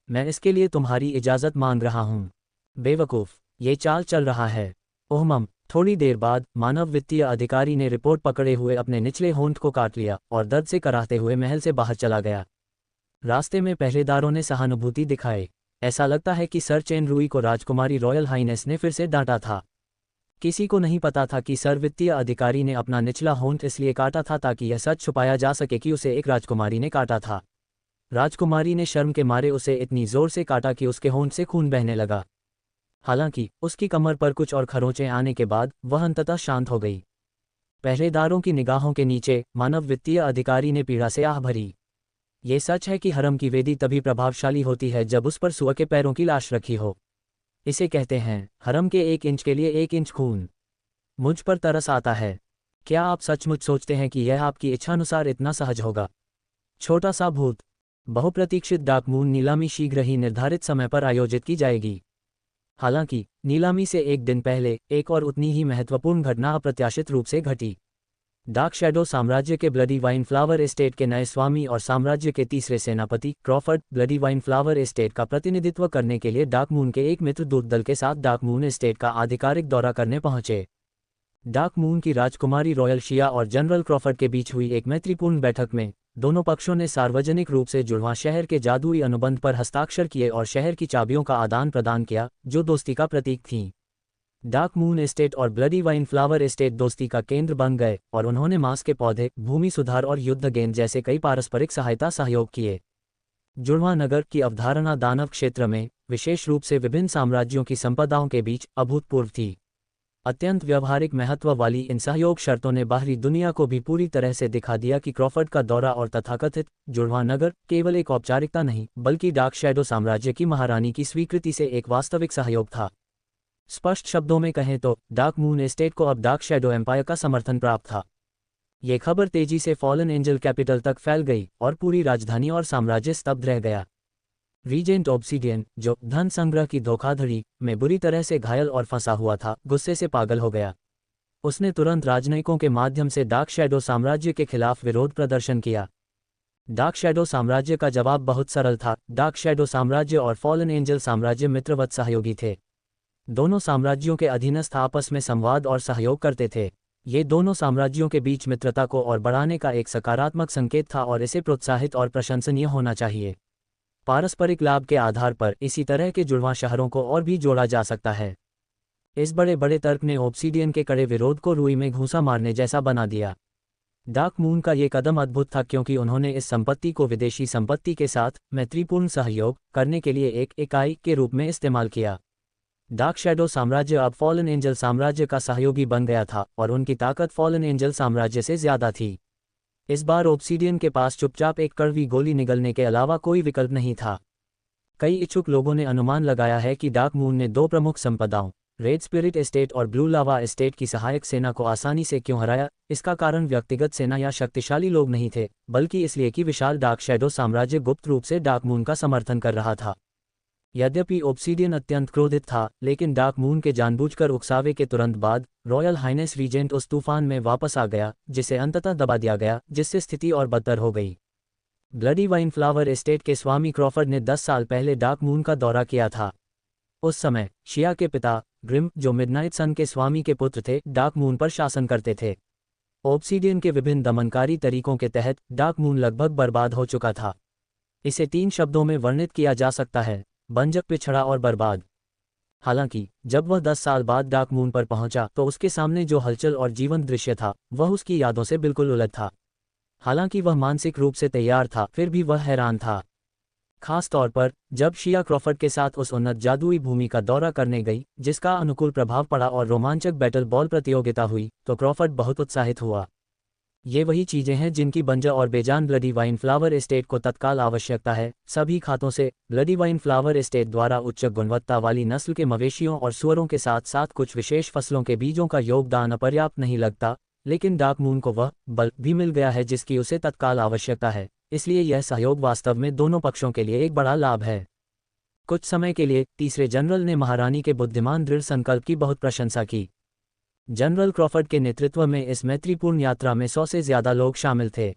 मैं इसके लिए तुम्हारी इजाज़त मांग रहा हूँ। बेवकूफ़, ये चाल चल रहा है। ओहमम। थोड़ी देर बाद मानव वित्तीय अधिकारी ने रिपोर्ट पकड़े हुए अपने निचले होंठ को काट लिया और दर्द से कराहते हुए महल से बाहर चला गया। रास्ते में पहरेदारों ने सहानुभूति दिखाई। ऐसा लगता है कि सर चेन रूई को राजकुमारी रॉयल हाइनेस ने फिर से डांटा था। किसी को नहीं पता था कि सर वित्तीय अधिकारी ने अपना निचला होंठ इसलिए काटा था ताकि यह सच छुपाया जा सके कि उसे एक राजकुमारी ने काटा था। राजकुमारी ने शर्म के मारे उसे इतनी जोर से काटा कि उसके होंठ से खून बहने लगा। हालांकि उसकी कमर पर कुछ और खरोंचें आने के बाद वह अंततः शांत हो गई। पहरेदारों की निगाहों के नीचे मानव वित्तीय अधिकारी ने पीड़ा से आह भरी। ये सच है कि हरम की वेदी तभी प्रभावशाली होती है जब उस पर सुअ के पैरों की लाश रखी हो। इसे कहते हैं हरम के 1 इंच के लिए 1 इंच खून। मुझ पर तरस आता है। क्या आप सचमुच सोचते हैं कि यह आपकी इच्छानुसार इतना सहज होगा? छोटा सा भूत। बहुप्रतीक्षित डाक मून नीलामी शीघ्र ही निर्धारित समय पर आयोजित की जाएगी। हालांकि नीलामी से एक दिन पहले एक और उतनी ही महत्वपूर्ण घटना अप्रत्याशित रूप से घटी। डार्क शैडो साम्राज्य के ब्लडी वाइन फ्लावर एस्टेट के नए स्वामी और साम्राज्य के तीसरे सेनापति Crawford bloody wine flower estate का प्रतिनिधित्व करने के लिए डार्क मून के एक मित्र दूत दल के साथ डार्क मून एस्टेट का आधिकारिक दौरा करने पहुंचे। डार्क मून की राजकुमारी रॉयल शिया और जनरल क्रॉफर्ड के बीच हुई एक मैत्रीपूर्ण बैठक में दोनों पक्षों ने सार्वजनिक रूप से जुड़वां शहर के जादुई अनुबंध पर हस्ताक्षर किए और शहर की चाबियों का आदान प्रदान किया, जो दोस्ती का प्रतीक थीं। डार्क मून एस्टेट और ब्लडी वाइन फ्लावर एस्टेट दोस्ती का केंद्र बन गए और उन्होंने मांस के पौधे, भूमि सुधार और युद्ध गेंद जैसे कई पारस्परिक सहायता सहयोग किए। जुड़वां नगर की अवधारणा दानव क्षेत्र में, विशेष रूप से विभिन्न साम्राज्यों की संपदाओं के बीच, अभूतपूर्व थी। अत्यंत व्यवहारिक महत्व वाली इन सहयोग शर्तों ने बाहरी दुनिया को भी पूरी तरह से दिखा दिया कि क्रॉफर्ड का दौरा और तथाकथित जुड़वां नगर केवल एक औपचारिकता नहीं बल्कि डार्क शैडो साम्राज्य की महारानी की स्वीकृति से एक वास्तविक सहयोग था। स्पष्ट शब्दों में कहें तो डार्क मून एस्टेट को अब डार्क शैडो एम्पायर का समर्थन प्राप्त था। ये खबर तेजी से फॉलन एंजल कैपिटल तक फैल गई और पूरी राजधानी और साम्राज्य स्तब्ध रह गया। रीजेंट ऑब्सीडियन, जो धन संग्रह की धोखाधड़ी में बुरी तरह से घायल और फंसा हुआ था, गुस्से से पागल हो गया। उसने तुरंत राजनयिकों के माध्यम से डार्क शैडो साम्राज्य के खिलाफ विरोध प्रदर्शन किया। डार्क शैडो साम्राज्य का जवाब बहुत सरल था। डार्क शैडो साम्राज्य और फॉलन एंजल साम्राज्य मित्रवत सहयोगी थे। दोनों साम्राज्यों के अधीनस्थ आपस में संवाद और सहयोग करते थे। ये दोनों साम्राज्यों के बीच मित्रता को और बढ़ाने का एक सकारात्मक संकेत था और इसे प्रोत्साहित और प्रशंसनीय होना चाहिए। पारस्परिक लाभ के आधार पर इसी तरह के जुड़वां शहरों को और भी जोड़ा जा सकता है। इस बड़े बड़े तर्क ने ओब्सिडियन के कड़े विरोध को रुई में घूंसा मारने जैसा बना दिया। डार्क मून का ये कदम अद्भुत था क्योंकि उन्होंने इस संपत्ति को विदेशी संपत्ति के साथ मैत्रीपूर्ण सहयोग करने के लिए एक इकाई के रूप में इस्तेमाल किया। डार्क शैडो साम्राज्य अब फॉलन एंजल साम्राज्य का सहयोगी बन गया था और उनकी ताकत फॉलन एंजल साम्राज्य से ज्यादा थी। इस बार ओब्सिडियन के पास चुपचाप एक कड़वी गोली निगलने के अलावा कोई विकल्प नहीं था। कई इच्छुक लोगों ने अनुमान लगाया है कि डार्क मून ने दो प्रमुख संपदाओं, रेड स्पिरिट एस्टेट और ब्लू लावा एस्टेट की सहायक सेना को आसानी से क्यों हराया। इसका कारण व्यक्तिगत सेना या शक्तिशाली लोग नहीं थे, बल्कि इसलिए कि विशाल डार्क शैडो साम्राज्य गुप्त रूप से डार्क मून का समर्थन कर रहा था। यद्यपि ओब्सिडियन अत्यंत क्रोधित था, लेकिन डार्क मून के जानबूझकर उकसावे के तुरंत बाद रॉयल हाइनेस रीजेंट उस तूफान में वापस आ गया, जिसे अंततः दबा दिया गया, जिससे स्थिति और बदतर हो गई। ब्लडी वाइन फ्लावर एस्टेट के स्वामी क्रॉफर्ड ने 10 साल पहले डार्क मून का दौरा किया था। उस समय शिया के पिता ग्रिम, जो मिडनाइट सन के स्वामी के पुत्र थे, डार्क मून पर शासन करते थे। ओब्सिडियन के विभिन्न दमनकारी तरीकों के तहत डार्क मून लगभग बर्बाद हो चुका था। इसे 3 शब्दों में वर्णित किया जा सकता है: बंजक, पिछड़ा और बर्बाद। हालांकि जब वह 10 साल बाद डार्क मून पर पहुंचा तो उसके सामने जो हलचल और जीवंत दृश्य था वह उसकी यादों से बिल्कुल उलट था। हालांकि वह मानसिक रूप से तैयार था, फिर भी वह हैरान था। खास तौर पर जब शिया क्रॉफर्ड के साथ उस उन्नत जादुई भूमि का दौरा करने गई जिसका अनुकूल प्रभाव पड़ा और रोमांचक बैटल बॉल प्रतियोगिता हुई, तो क्रॉफर्ड बहुत उत्साहित हुआ। ये वही चीजें हैं जिनकी बंजर और बेजान ब्लडी वाइन फ्लावर एस्टेट को तत्काल आवश्यकता है। सभी खातों से ब्लडी वाइन फ्लावर एस्टेट द्वारा उच्च गुणवत्ता वाली नस्ल के मवेशियों और सुअरों के साथ साथ कुछ विशेष फसलों के बीजों का योगदान अपर्याप्त नहीं लगता, लेकिन डार्क मून को वह बल भी मिल गया है जिसकी उसे तत्काल आवश्यकता है। इसलिए यह सहयोग वास्तव में दोनों पक्षों के लिए एक बड़ा लाभ है। कुछ समय के लिए तीसरे जनरल ने महारानी के बुद्धिमान दृढ़ संकल्प की बहुत प्रशंसा की। जनरल क्रॉफर्ड के नेतृत्व में इस मैत्रीपूर्ण यात्रा में 100 से ज्यादा लोग शामिल थे।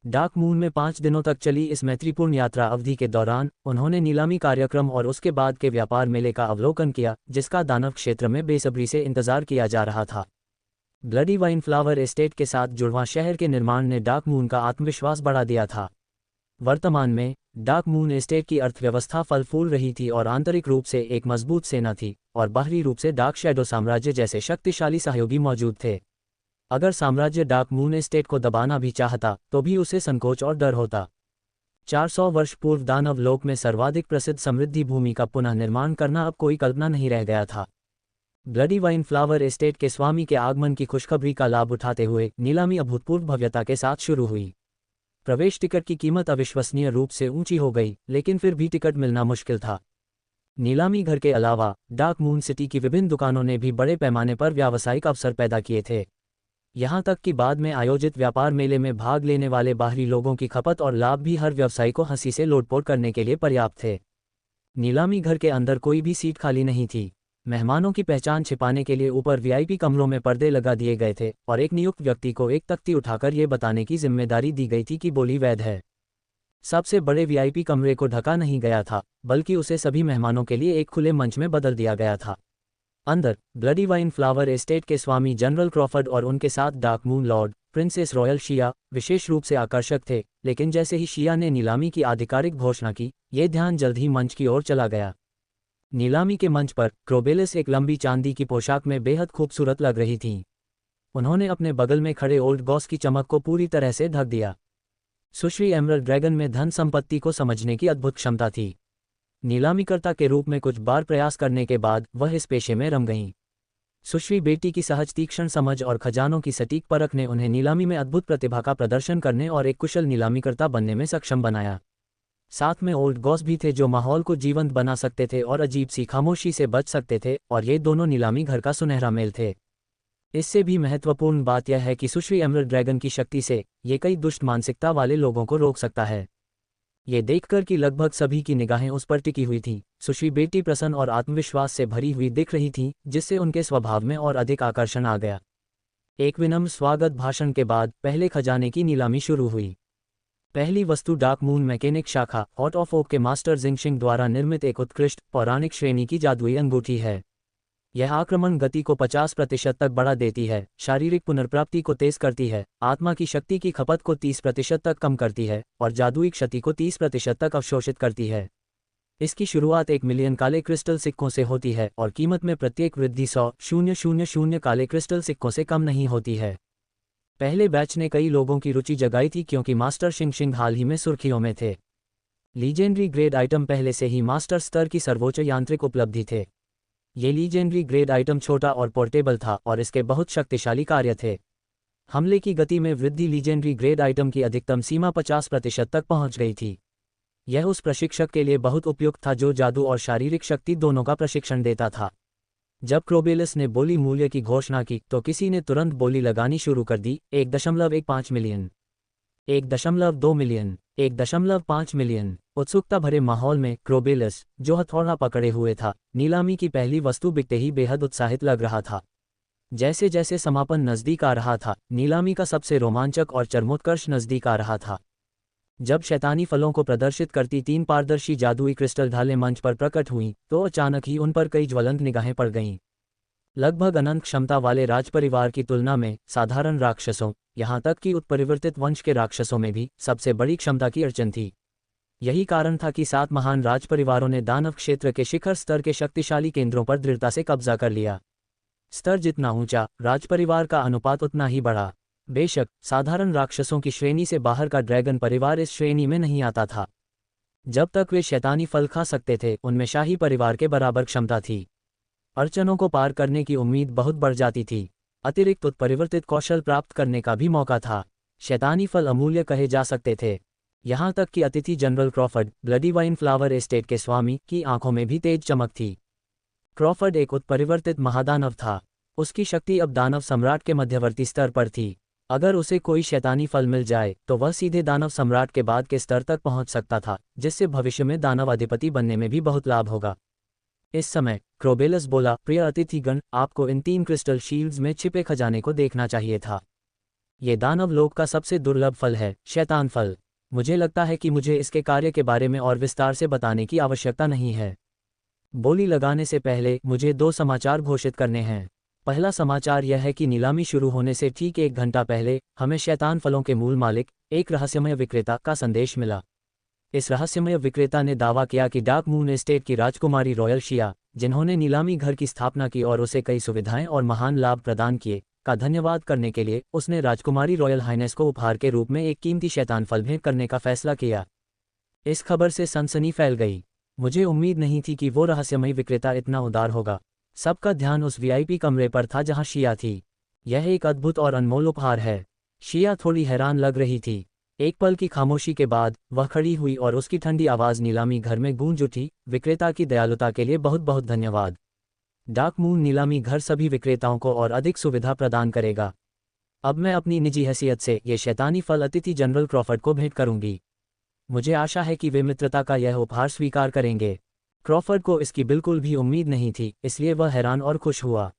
डार्क मून में 5 दिनों तक चली इस मैत्रीपूर्ण यात्रा अवधि के दौरान उन्होंने नीलामी कार्यक्रम और उसके बाद के व्यापार मेले का अवलोकन किया, जिसका दानव क्षेत्र में बेसब्री से इंतजार किया जा रहा था। ब्लडी वाइन फ्लावर एस्टेट के साथ जुड़वां शहर के निर्माण ने डार्क मून का आत्मविश्वास बढ़ा दिया था। वर्तमान में डार्क मून एस्टेट की अर्थव्यवस्था फल फूल रही थी और आंतरिक रूप से एक मजबूत सेना थी और बाहरी रूप से डार्क शैडो साम्राज्य जैसे शक्तिशाली सहयोगी मौजूद थे। अगर साम्राज्य डार्क मून एस्टेट को दबाना भी चाहता तो भी उसे संकोच और डर होता। 400 वर्ष पूर्व दानव लोक में सर्वाधिक प्रसिद्ध समृद्धि भूमि का पुनः निर्माण करना अब कोई कल्पना नहीं रह गया था। ब्लडी वाइन फ्लावर एस्टेट के स्वामी के आगमन की खुशखबरी का लाभ उठाते हुए नीलामी अभूतपूर्व भव्यता के साथ शुरू हुई। प्रवेश टिकट की कीमत अविश्वसनीय रूप से ऊंची हो गई, लेकिन फिर भी टिकट मिलना मुश्किल था। नीलामी घर के अलावा डार्क मून सिटी की विभिन्न दुकानों ने भी बड़े पैमाने पर व्यावसायिक अवसर पैदा किए थे। यहां तक कि बाद में आयोजित व्यापार मेले में भाग लेने वाले बाहरी लोगों की खपत और लाभ भी हर व्यवसायी को हंसी से लोटपोट करने के लिए पर्याप्त थे। नीलामी घर के अंदर कोई भी सीट खाली नहीं थी। मेहमानों की पहचान छिपाने के लिए ऊपर वीआईपी कमरों में पर्दे लगा दिए गए थे और एक नियुक्त व्यक्ति को एक तख्ती उठाकर ये बताने की जिम्मेदारी दी गई थी कि बोली वैध है। सबसे बड़े वीआईपी कमरे को ढका नहीं गया था, बल्कि उसे सभी मेहमानों के लिए एक खुले मंच में बदल दिया गया था। अंदर ब्लडी वाइन फ्लावर एस्टेट के स्वामी जनरल क्रॉफर्ड और उनके साथ dark moon lord princess royal शिया विशेष रूप से आकर्षक थे, लेकिन जैसे ही शिया ने नीलामी की आधिकारिक घोषणा की, ये ध्यान जल्द ही मंच की ओर चला गया। नीलामी के मंच पर क्रोबेलिस एक लंबी चांदी की पोशाक में बेहद खूबसूरत लग रही थीं। उन्होंने अपने बगल में खड़े ओल्ड गॉस की चमक को पूरी तरह से ढक दिया। सुश्री एमरल्ड ड्रैगन में धन संपत्ति को समझने की अद्भुत क्षमता थी। नीलामीकर्ता के रूप में कुछ बार प्रयास करने के बाद वह इस पेशे में रम गईं। सुश्री बेटी की सहज तीक्ष्ण समझ और खजानों की सटीक परख ने उन्हें नीलामी में अद्भुत प्रतिभा का प्रदर्शन करने और एक कुशल नीलामीकर्ता बनने में सक्षम बनाया। साथ में ओल्ड गॉस भी थे जो माहौल को जीवंत बना सकते थे और अजीब सी खामोशी से बच सकते थे, और ये दोनों नीलामी घर का सुनहरा मेल थे। इससे भी महत्वपूर्ण बात यह है कि सुश्री एमरल्ड ड्रैगन की शक्ति से ये कई दुष्ट मानसिकता वाले लोगों को रोक सकता है। ये देखकर कि लगभग सभी की निगाहें उस पर टिकी हुई थीं, सुश्री बेटी प्रसन्न और आत्मविश्वास से भरी हुई दिख रही थीं, जिससे उनके स्वभाव में और अधिक आकर्षण आ गया। एक विनम्र स्वागत भाषण के बाद पहले खजाने की नीलामी शुरू हुई। पहली वस्तु डार्क मून मैकेनिक शाखा हॉट ऑफ ओक के मास्टर जिंगशिंग द्वारा निर्मित एक उत्कृष्ट पौराणिक श्रेणी की जादुई अंगूठी है। यह आक्रमण गति को 50% तक बढ़ा देती है, शारीरिक पुनर्प्राप्ति को तेज करती है, आत्मा की शक्ति की खपत को 30% तक कम करती है और जादुई क्षति को 30% तक अवशोषित करती है। इसकी शुरुआत 1 मिलियन काले क्रिस्टल सिक्कों से होती है और कीमत में प्रत्येक वृद्धि 100,000 काले क्रिस्टल सिक्कों से कम नहीं होती है। पहले बैच ने कई लोगों की रुचि जगाई थी क्योंकि मास्टर शिंगशिंग हाल ही में सुर्खियों में थे। लीजेंडरी ग्रेड आइटम पहले से ही मास्टर स्तर की सर्वोच्च यांत्रिक उपलब्धि थे। ये लीजेंडरी ग्रेड आइटम छोटा और पोर्टेबल था और इसके बहुत शक्तिशाली कार्य थे। हमले की गति में वृद्धि लीजेंडरी ग्रेड आइटम की अधिकतम सीमा 50% तक पहुंच गई थी। यह उस प्रशिक्षक के लिए बहुत उपयुक्त था जो जादू और शारीरिक शक्ति दोनों का प्रशिक्षण देता था। जब क्रोबेलस ने बोली मूल्य की घोषणा की तो किसी ने तुरंत बोली लगानी शुरू कर दी। 1.15 मिलियन, 1.2 मिलियन, 1.5 मिलियन। उत्सुकता भरे माहौल में क्रोबेलस, जो हथौड़ा पकड़े हुए था, नीलामी की पहली वस्तु बिकते ही बेहद उत्साहित लग रहा था। जैसे जैसे समापन नजदीक आ रहा था, नीलामी का सबसे रोमांचक और चरमोत्कर्ष नजदीक आ रहा था। जब शैतानी फलों को प्रदर्शित करती 3 पारदर्शी जादुई क्रिस्टल ढालें मंच पर प्रकट हुईं, तो अचानक ही उन पर कई ज्वलंत निगाहें पड़ गईं। लगभग अनंत क्षमता वाले राजपरिवार की तुलना में साधारण राक्षसों, यहाँ तक कि उत्परिवर्तित वंश के राक्षसों में भी सबसे बड़ी क्षमता की अड़चन थी। यही कारण था कि 7 महान राजपरिवारों ने दानव क्षेत्र के शिखर स्तर के शक्तिशाली केंद्रों पर दृढ़ता से कब्जा कर लिया। स्तर जितना ऊंचा, राजपरिवार का अनुपात उतना ही बढ़ा। बेशक साधारण राक्षसों की श्रेणी से बाहर का ड्रैगन परिवार इस श्रेणी में नहीं आता था। जब तक वे शैतानी फल खा सकते थे, उनमें शाही परिवार के बराबर क्षमता थी। अड़चनों को पार करने की उम्मीद बहुत बढ़ जाती थी। अतिरिक्त उत्परिवर्तित कौशल प्राप्त करने का भी मौका था। शैतानी फल अमूल्य कहे जा सकते थे। यहाँ तक कि अतिथि general Crawford, bloody wine flower estate के स्वामी, की आंखों में भी तेज चमक थी। क्रॉफर्ड एक उत्परिवर्तित महादानव था। उसकी शक्ति अब दानव सम्राट के मध्यवर्ती स्तर पर थी। अगर उसे कोई शैतानी फल मिल जाए तो वह सीधे दानव सम्राट के बाद के स्तर तक पहुंच सकता था, जिससे भविष्य में दानव अधिपति बनने में भी बहुत लाभ होगा। इस समय क्रोबेलस बोला, प्रिय अतिथिगण, आपको इन 3 क्रिस्टल शील्ड्स में छिपे खजाने को देखना चाहिए था। ये दानव लोक का सबसे दुर्लभ फल है, शैतान फल। मुझे लगता है कि मुझे इसके कार्य के बारे में और विस्तार से बताने की आवश्यकता नहीं है। बोली लगाने से पहले मुझे 2 समाचार घोषित करने हैं। पहला समाचार यह है कि नीलामी शुरू होने से ठीक 1 घंटा पहले हमें शैतान फलों के मूल मालिक, एक रहस्यमय विक्रेता का संदेश मिला। इस रहस्यमय विक्रेता ने दावा किया कि डार्क मून एस्टेट की राजकुमारी रॉयल शिया, जिन्होंने नीलामी घर की स्थापना की और उसे कई सुविधाएं और महान लाभ प्रदान किए, का धन्यवाद करने के लिए उसने राजकुमारी रॉयल हाइनेस को उपहार के रूप में एक कीमती शैतान फल भेंट करने का फैसला किया। इस खबर से सनसनी फैल गई। मुझे उम्मीद नहीं थी कि वो रहस्यमय विक्रेता इतना उदार होगा। सबका ध्यान उस वीआईपी कमरे पर था जहां शिया थी। यह एक अद्भुत और अनमोल उपहार है। शिया थोड़ी हैरान लग रही थी। एक पल की खामोशी के बाद वह खड़ी हुई और उसकी ठंडी आवाज़ नीलामी घर में गूंज उठी, विक्रेता की दयालुता के लिए बहुत बहुत धन्यवाद। डार्क मून नीलामी घर सभी विक्रेताओं को और अधिक सुविधा प्रदान करेगा। अब मैं अपनी निजी हैसियत से ये शैतानी फल अतिथि जनरल क्रॉफर्ड को भेंट करूंगी। मुझे आशा है कि वे मित्रता का यह उपहार स्वीकार करेंगे। क्रॉफर्ड को इसकी बिल्कुल भी उम्मीद नहीं थी, इसलिए वह हैरान और खुश हुआ।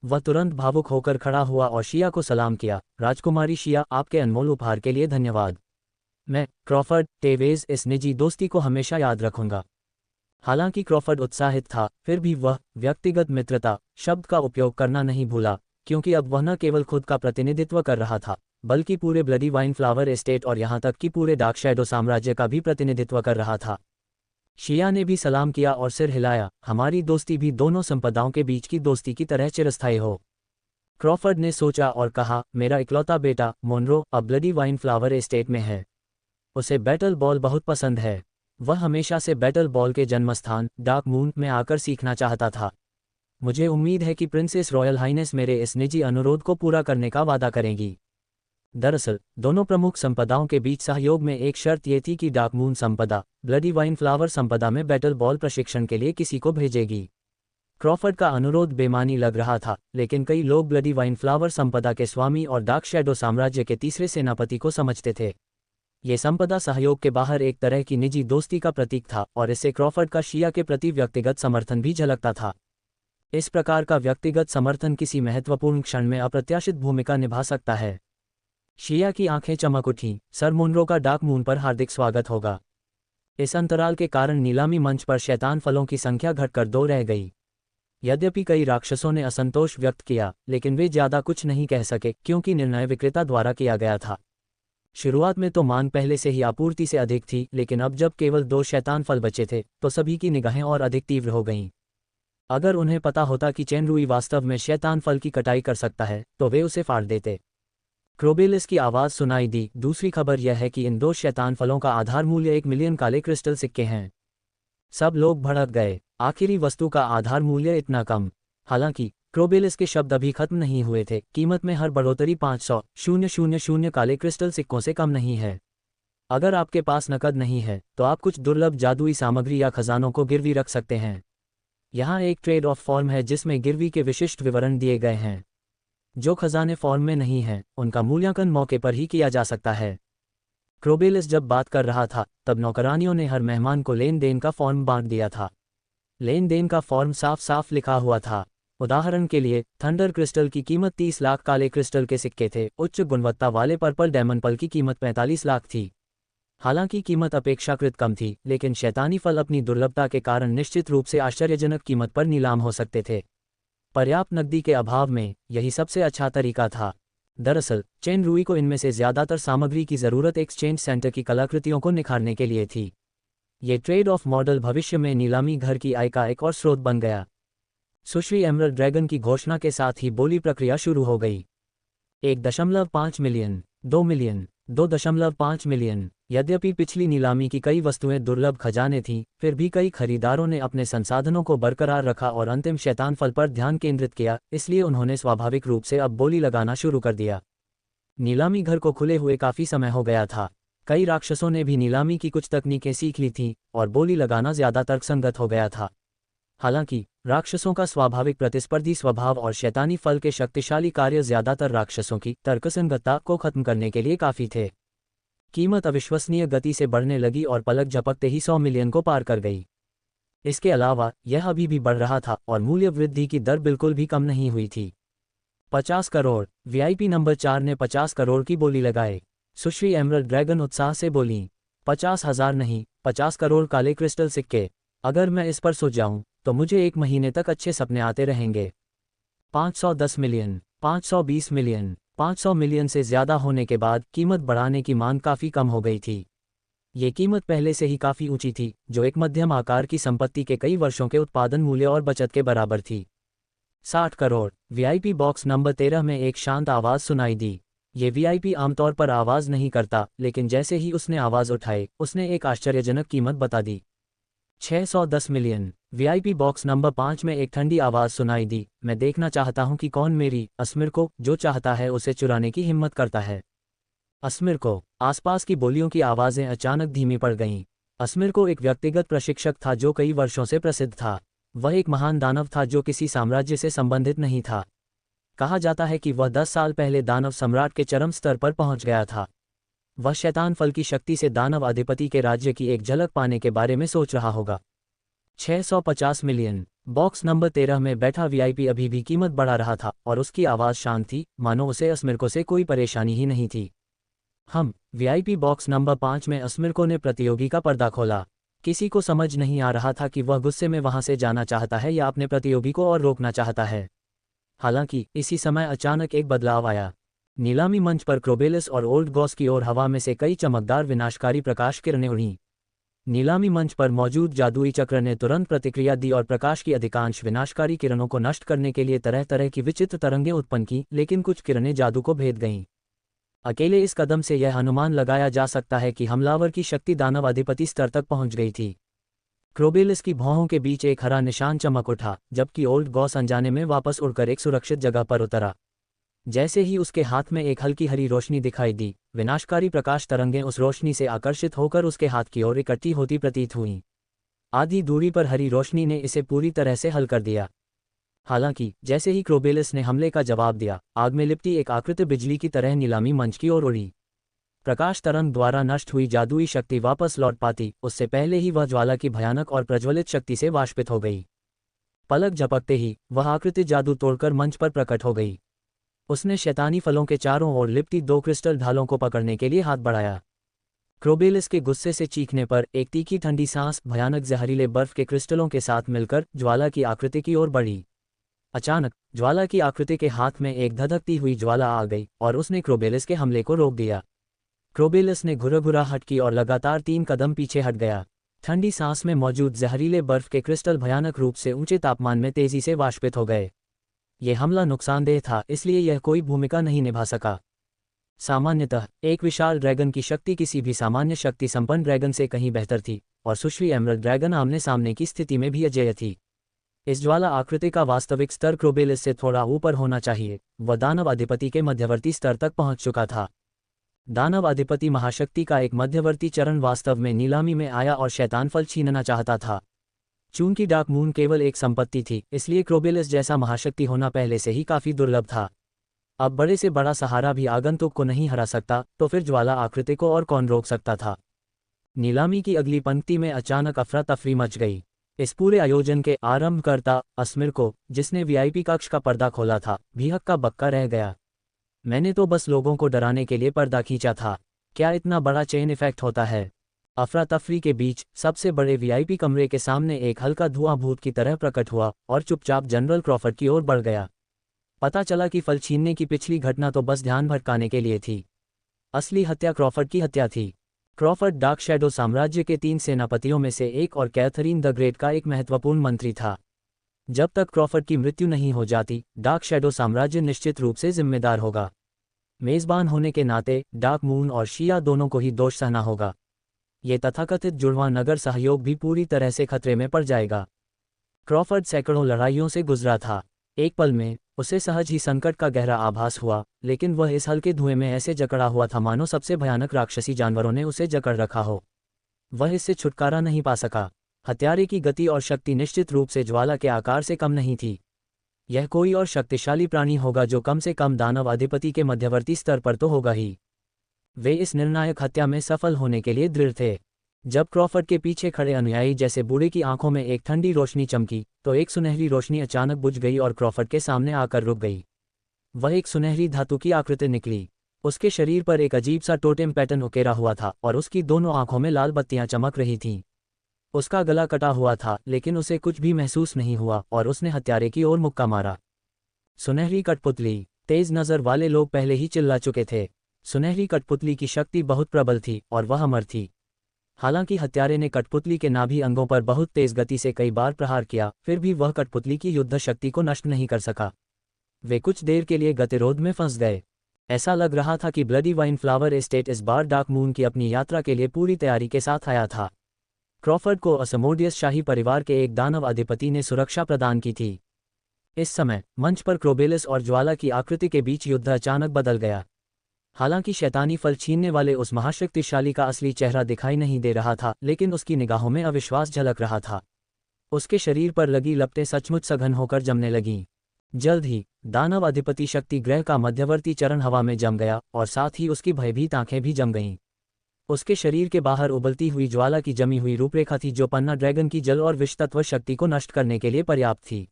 वह तुरंत भावुक होकर खड़ा हुआ और शिया को सलाम किया। राजकुमारी शिया, आपके अनमोल उपहार के लिए धन्यवाद। मैं, क्रॉफर्ड टेवेज, इस निजी दोस्ती को हमेशा याद रखूंगा। हालांकि क्रॉफर्ड उत्साहित था, फिर भी वह व्यक्तिगत मित्रता शब्द का उपयोग करना नहीं भूला, क्योंकि अब वह न केवल खुद का प्रतिनिधित्व कर रहा था, बल्कि पूरे ब्लडी वाइन फ्लावर एस्टेट और यहाँ तक कि पूरे डार्क शैडो साम्राज्य का भी प्रतिनिधित्व कर रहा था। शिया ने भी सलाम किया और सिर हिलाया। हमारी दोस्ती भी दोनों संपदाओं के बीच की दोस्ती की तरह चिरस्थायी हो। क्रॉफर्ड ने सोचा और कहा, मेरा इकलौता बेटा मोनरो अब ब्लडी वाइन फ्लावर एस्टेट में है। उसे बैटल बॉल बहुत पसंद है। वह हमेशा से बैटल बॉल के जन्मस्थान डार्क मून में आकर सीखना चाहता था। मुझे उम्मीद है कि प्रिंसेस रॉयल हाइनेस मेरे इस निजी अनुरोध को पूरा करने का वादा करेंगी। दरअसल दोनों प्रमुख संपदाओं के बीच सहयोग में एक शर्त ये थी कि डार्क मून संपदा ब्लडी वाइन फ्लावर संपदा में बैटल बॉल प्रशिक्षण के लिए किसी को भेजेगी। क्रॉफर्ड का अनुरोध बेमानी लग रहा था, लेकिन कई लोग ब्लडी वाइन फ्लावर संपदा के स्वामी और डार्क शैडो साम्राज्य के तीसरे सेनापति को समझते थे। ये संपदा सहयोग के बाहर एक तरह की निजी दोस्ती का प्रतीक था और इससे क्रॉफर्ड का शिया के प्रति व्यक्तिगत समर्थन भी झलकता था। इस प्रकार का व्यक्तिगत समर्थन किसी महत्वपूर्ण क्षण में अप्रत्याशित भूमिका निभा सकता है। शिया की आंखें चमक उठीं। सर मोनरो का डार्क मून पर हार्दिक स्वागत होगा। इस अंतराल के कारण नीलामी मंच पर शैतान फलों की संख्या घटकर 2 रह गई। यद्यपि कई राक्षसों ने असंतोष व्यक्त किया, लेकिन वे ज्यादा कुछ नहीं कह सके क्योंकि निर्णय विक्रेता द्वारा किया गया था। शुरुआत में तो मांग पहले से ही आपूर्ति से अधिक थी, लेकिन अब जब केवल 2 शैतान फल बचे थे तो सभी की निगाहें और अधिक तीव्र हो गईं। अगर उन्हें पता होता कि चेनरुई वास्तव में शैतान फल की कटाई कर सकता है तो वे उसे फाड़ देते। क्रोबेलिस की आवाज़ सुनाई दी। दूसरी खबर यह है कि इन 2 शैतान फलों का आधार मूल्य 1 मिलियन काले क्रिस्टल सिक्के हैं। सब लोग भड़क गए। आखिरी वस्तु का आधार मूल्य इतना कम। हालांकि क्रोबेलिस के शब्द अभी खत्म नहीं हुए थे। कीमत में हर बढ़ोतरी 500,000 काले क्रिस्टल सिक्कों से कम नहीं है। अगर आपके पास नकद नहीं है तो आप कुछ दुर्लभ जादुई सामग्री या खजानों को गिरवी रख सकते हैं। यहाँ एक ट्रेड ऑफ फॉर्म है जिसमें गिरवी के विशिष्ट विवरण दिए गए हैं। जो खजाने फॉर्म में नहीं हैं उनका मूल्यांकन मौके पर ही किया जा सकता है। क्रोबेलिस जब बात कर रहा था तब नौकरानियों ने हर मेहमान को लेन देन का फॉर्म बांट दिया था। लेन देन का फॉर्म साफ साफ लिखा हुआ था। उदाहरण के लिए थंडर क्रिस्टल की कीमत 30 लाख काले क्रिस्टल के सिक्के थे। उच्च गुणवत्ता वाले पर्पल डायमंड पल की कीमत 45 लाख थी। हालांकि कीमत अपेक्षाकृत कम थी, लेकिन शैतानी फल अपनी दुर्लभता के कारण निश्चित रूप से आश्चर्यजनक कीमत पर नीलाम हो सकते थे। पर्याप्त नकदी के अभाव में यही सबसे अच्छा तरीका था। दरअसल चेनरुई को इनमें से ज्यादातर सामग्री की जरूरत एक्सचेंज सेंटर की कलाकृतियों को निखारने के लिए थी। ये ट्रेड ऑफ मॉडल भविष्य में नीलामी घर की आय का एक और स्रोत बन गया। सुश्री एमरल्ड ड्रैगन की घोषणा के साथ ही बोली प्रक्रिया शुरू हो गई। 1.5 मिलियन, 2 मिलियन, 2.5 मिलियन। यद्यपि पिछली नीलामी की कई वस्तुएं दुर्लभ खजाने थीं, फिर भी कई खरीदारों ने अपने संसाधनों को बरकरार रखा और अंतिम शैतान फल पर ध्यान केंद्रित किया, इसलिए उन्होंने स्वाभाविक रूप से अब बोली लगाना शुरू कर दिया। नीलामी घर को खुले हुए काफी समय हो गया था। कई राक्षसों ने भी नीलामी की कुछ तकनीकें सीख ली थीं और बोली लगाना ज्यादा तर्कसंगत हो गया था। हालांकि राक्षसों का स्वाभाविक प्रतिस्पर्धी स्वभाव और शैतानी फल के शक्तिशाली कार्य ज्यादातर राक्षसों की तर्कसंगतता को खत्म करने के लिए काफी थे। कीमत अविश्वसनीय गति से बढ़ने लगी और पलक झपकते ही 100 मिलियन को पार कर गई। इसके अलावा यह अभी भी बढ़ रहा था और मूल्य वृद्धि की दर बिल्कुल भी कम नहीं हुई थी। 50 करोड़। वीआईपी नंबर 4 ने 50 करोड़ की बोली लगाए। सुश्री एमरल्ड ड्रैगन उत्साह से बोलीं, 50,000 नहीं, 50 करोड़ काले क्रिस्टल सिक्के। अगर मैं इस पर सो जाऊं तो मुझे 1 महीने तक अच्छे सपने आते रहेंगे। 510 मिलियन, 520 मिलियन, 500 मिलियन से ज्यादा होने के बाद कीमत बढ़ाने की मांग काफी कम हो गई थी। ये कीमत पहले से ही काफी ऊंची थी, जो एक मध्यम आकार की संपत्ति के कई वर्षों के उत्पादन मूल्य और बचत के बराबर थी। 60 करोड़। वीआईपी बॉक्स नंबर 13 में एक शांत आवाज सुनाई दी। ये वीआईपी आमतौर पर आवाज नहीं करता, लेकिन जैसे ही उसने आवाज उठाई उसने एक आश्चर्यजनक कीमत बता दी। 610 मिलियन। वीआईपी बॉक्स नंबर 5 में एक ठंडी आवाज सुनाई दी। मैं देखना चाहता हूं कि कौन मेरी अस्मिर को जो चाहता है उसे चुराने की हिम्मत करता है। अस्मिर को। आसपास की बोलियों की आवाजें अचानक धीमी पड़ गईं। अस्मिर को एक व्यक्तिगत प्रशिक्षक था जो कई वर्षों से प्रसिद्ध था। वह एक महान दानव था जो किसी साम्राज्य से संबंधित नहीं था। कहा जाता है कि वह 10 साल पहले दानव सम्राट के चरम स्तर पर पहुंच गया था। वह शैतान फल की शक्ति से दानव अधिपति के राज्य की एक झलक पाने के बारे में सोच रहा होगा। 650 मिलियन। बॉक्स नंबर 13 में बैठा वीआईपी अभी भी कीमत बढ़ा रहा था और उसकी आवाज़ शांत थी, मानो उसे अस्मिरको से कोई परेशानी ही नहीं थी। वीआईपी बॉक्स नंबर 5 में अस्मिरको ने प्रतियोगी का पर्दा खोला। किसी को समझ नहीं आ रहा था कि वह गुस्से में वहां से जाना चाहता है या अपने प्रतियोगी को और रोकना चाहता है। हालांकि इसी समय अचानक एक बदलाव आया। नीलामी मंच पर क्रोबेलिस और ओल्ड गॉस की ओर हवा में से कई चमकदार विनाशकारी प्रकाश किरणें उड़ीं। नीलामी मंच पर मौजूद जादुई चक्र ने तुरंत प्रतिक्रिया दी और प्रकाश की अधिकांश विनाशकारी किरणों को नष्ट करने के लिए तरह तरह की विचित्र तरंगें उत्पन्न की, लेकिन कुछ किरणें जादू को भेद गईं। अकेले इस कदम से यह अनुमान लगाया जा सकता है कि हमलावर की शक्ति दानव अधिपति स्तर तक पहुंच गई थी। क्रोबेलिस की भौहों के बीच एक हरा निशान चमक उठा, जबकि ओल्ड गॉस अनजाने में वापस उड़कर एक सुरक्षित जगह पर उतरा। जैसे ही उसके हाथ में एक हल्की हरी रोशनी दिखाई दी, विनाशकारी प्रकाश तरंगें उस रोशनी से आकर्षित होकर उसके हाथ की ओर इकट्ठी होती प्रतीत हुईं। आधी दूरी पर हरी रोशनी ने इसे पूरी तरह से हल कर दिया। हालांकि जैसे ही क्रोबेलिस ने हमले का जवाब दिया, आग में लिपटी एक आकृति बिजली की तरह नीलामी मंच की ओर उड़ी। प्रकाश तरंग द्वारा नष्ट हुई जादुई शक्ति वापस लौट पाती उससे पहले ही वह ज्वाला की भयानक और प्रज्वलित शक्ति से वाष्पित हो गई। पलक झपकते ही वह आकृति जादू तोड़कर मंच पर प्रकट हो गई। उसने शैतानी फलों के चारों ओर लिपटी 2 क्रिस्टल ढालों को पकड़ने के लिए हाथ बढ़ाया। क्रोबेलिस के गुस्से से चीखने पर एक तीखी ठंडी सांस भयानक जहरीले बर्फ के क्रिस्टलों के साथ मिलकर ज्वाला की आकृति की ओर बढ़ी। अचानक ज्वाला की आकृति के हाथ में एक धधकती हुई ज्वाला आ गई और उसने क्रोबेलिस के हमले को रोक दिया। क्रोबेलिस ने घुरघुराहट की और लगातार 3 कदम पीछे हट गया। ठंडी सांस में मौजूद जहरीले बर्फ के क्रिस्टल भयानक रूप से ऊंचे तापमान में तेजी से वाष्पित हो गए। ये हमला नुकसानदेह था, इसलिए यह कोई भूमिका नहीं निभा सका। सामान्यतः एक विशाल ड्रैगन की शक्ति किसी भी सामान्य शक्ति संपन्न ड्रैगन से कहीं बेहतर थी, और सुश्री एमरल्ड ड्रैगन आमने सामने की स्थिति में भी अजेय थी। इस ज्वाला आकृति का वास्तविक स्तर क्रोबेलिस से थोड़ा ऊपर होना चाहिए। वह दानव अधिपति के मध्यवर्ती स्तर तक पहुंच चुका था। दानव अधिपति महाशक्ति का एक मध्यवर्ती चरण वास्तव में नीलामी में आया और शैतान फल छीनना चाहता था। चूंकि डार्क मून केवल एक संपत्ति थी, इसलिए क्रोबेलिस जैसा महाशक्ति होना पहले से ही काफी दुर्लभ था। अब बड़े से बड़ा सहारा भी आगंतुक को नहीं हरा सकता, तो फिर ज्वाला आकृति को और कौन रोक सकता था। नीलामी की अगली पंक्ति में अचानक अफरा तफरी मच गई। इस पूरे आयोजन के आरंभकर्ता अस्मिर को, जिसने वीआईपी कक्ष का पर्दा खोला था, भी हक्का बक्का रह गया। मैंने तो बस लोगों को डराने के लिए पर्दा खींचा था। क्या इतना बड़ा चेन इफेक्ट होता है? अफरा तफरी के बीच सबसे बड़े वीआईपी कमरे के सामने एक हल्का धुआं भूत की तरह प्रकट हुआ और चुपचाप जनरल क्रॉफर्ड की ओर बढ़ गया। पता चला कि फल छीनने की पिछली घटना तो बस ध्यान भटकाने के लिए थी। असली हत्या क्रॉफर्ड की हत्या थी। क्रॉफर्ड डार्क शैडो साम्राज्य के 3 सेनापतियों में से एक और कैथरीन द ग्रेट का एक महत्वपूर्ण मंत्री था। जब तक क्रॉफर्ड की मृत्यु नहीं हो जाती, डार्क शैडो साम्राज्य निश्चित रूप से जिम्मेदार होगा। मेजबान होने के नाते डार्क मून और शिया दोनों को ही दोष सहना होगा। ये तथाकथित जुड़वां नगर सहयोग भी पूरी तरह से खतरे में पड़ जाएगा। क्रॉफर्ड सैकड़ों लड़ाइयों से गुजरा था। एक पल में उसे सहज ही संकट का गहरा आभास हुआ, लेकिन वह इस हल्के धुएं में ऐसे जकड़ा हुआ था मानो सबसे भयानक राक्षसी जानवरों ने उसे जकड़ रखा हो। वह इससे छुटकारा नहीं पा सका। हत्यारे की गति और शक्ति निश्चित रूप से ज्वाला के आकार से कम नहीं थी। यह कोई और शक्तिशाली प्राणी होगा जो कम से कम दानव अधिपति के मध्यवर्ती स्तर पर तो होगा ही। वे इस निर्णायक हत्या में सफल होने के लिए दृढ़ थे। जब क्रॉफर्ड के पीछे खड़े अनुयायी जैसे बूढ़े की आंखों में एक ठंडी रोशनी चमकी, तो एक सुनहरी रोशनी अचानक बुझ गई और क्रॉफर्ड के सामने आकर रुक गई। वह एक सुनहरी धातु की आकृति निकली। उसके शरीर पर एक अजीब सा टोटेम पैटर्न उकेरा हुआ था और उसकी दोनों आंखों में लाल बत्तियां चमक रही थीं। उसका गला कटा हुआ था, लेकिन उसे कुछ भी महसूस नहीं हुआ और उसने हत्यारे की ओर मुक्का मारा। सुनहरी कठपुतली। तेज नज़र वाले लोग पहले ही चिल्ला चुके थे। सुनहरी कठपुतली की शक्ति बहुत प्रबल थी और वह अमर थी। हालांकि हत्यारे ने कठपुतली के नाभि अंगों पर बहुत तेज गति से कई बार प्रहार किया, फिर भी वह कठपुतली की युद्ध शक्ति को नष्ट नहीं कर सका। वे कुछ देर के लिए गतिरोध में फंस गए। ऐसा लग रहा था कि ब्लडी वाइन फ्लावर एस्टेट इस बार डार्क मून की अपनी यात्रा के लिए पूरी तैयारी के साथ आया था। क्रॉफर्ड को असमोडियस शाही परिवार के एक दानव अधिपति ने सुरक्षा प्रदान की थी। इस समय मंच पर क्रोबेलिस और ज्वाला की आकृति के बीच युद्ध अचानक बदल गया। हालांकि शैतानी फल छीनने वाले उस महाशक्तिशाली का असली चेहरा दिखाई नहीं दे रहा था, लेकिन उसकी निगाहों में अविश्वास झलक रहा था। उसके शरीर पर लगी लपटें सचमुच सघन होकर जमने लगीं। जल्द ही दानव अधिपति शक्ति ग्रह का मध्यवर्ती चरण हवा में जम गया और साथ ही उसकी भयभीत आंखें भी जम गईं। उसके शरीर के बाहर उबलती हुई ज्वाला की जमी हुई रूपरेखा थी जो पन्ना ड्रैगन की जल और विष तत्व शक्ति को नष्ट करने के लिए पर्याप्त थी।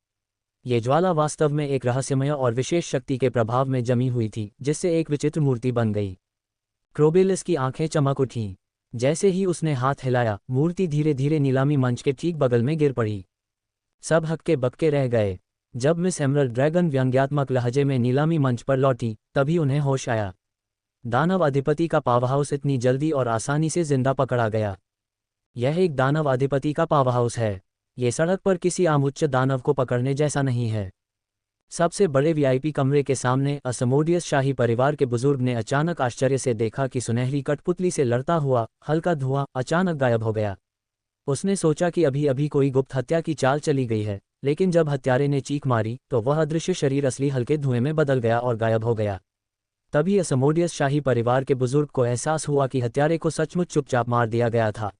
ये ज्वाला वास्तव में एक रहस्यमय और विशेष शक्ति के प्रभाव में जमी हुई थी, जिससे एक विचित्र मूर्ति बन गई। क्रोबेलिस की आंखें चमक उठीं। जैसे ही उसने हाथ हिलाया, मूर्ति धीरे धीरे नीलामी मंच के ठीक बगल में गिर पड़ी। सब हक्के बक्के रह गए। जब मिस एमरल्ड ड्रैगन व्यंग्यात्मक लहजे में नीलामी मंच पर लौटी, तभी उन्हें होश आया। दानव अधिपति का पावरहाउस इतनी जल्दी और आसानी से जिंदा पकड़ा गया। यह एक दानव अधिपति का पावरहाउस है। ये सड़क पर किसी आम उच्च दानव को पकड़ने जैसा नहीं है। सबसे बड़े वीआईपी कमरे के सामने असमोडियस शाही परिवार के बुजुर्ग ने अचानक आश्चर्य से देखा कि सुनहरी कठपुतली से लड़ता हुआ हल्का धुआं अचानक गायब हो गया। उसने सोचा कि अभी अभी कोई गुप्त हत्या की चाल चली गई है, लेकिन जब हत्यारे ने चीख मारी तो वह अदृश्य शरीर असली हल्के धुएं में बदल गया और गायब हो गया। तभी असमोडियस शाही परिवार के बुजुर्ग को एहसास हुआ कि हत्यारे को सचमुच चुपचाप मार दिया गया था।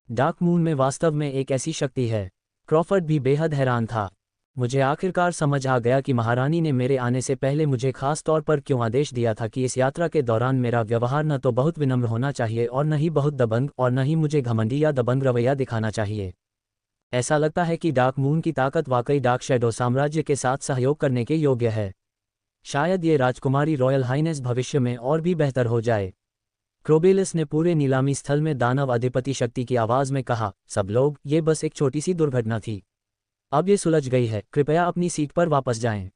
डार्क मून में वास्तव में एक ऐसी शक्ति है। क्रॉफर्ड भी बेहद हैरान था। मुझे आखिरकार समझ आ गया कि महारानी ने मेरे आने से पहले मुझे खास तौर पर क्यों आदेश दिया था कि इस यात्रा के दौरान मेरा व्यवहार न तो बहुत विनम्र होना चाहिए और न ही बहुत दबंग, और न ही मुझे घमंडी या दबंग रवैया दिखाना चाहिए। ऐसा लगता है कि डार्क मून की ताकत वाकई डार्क शैडो साम्राज्य के साथ सहयोग करने के योग्य है। शायद ये राजकुमारी रॉयल हाइनेस भविष्य में और भी बेहतर हो जाए। क्रोबेलिस ने पूरे नीलामी स्थल में दानव अधिपति शक्ति की आवाज में कहा, सब लोग, ये बस एक छोटी सी दुर्घटना थी। अब ये सुलझ गई है, कृपया अपनी सीट पर वापस जाएं।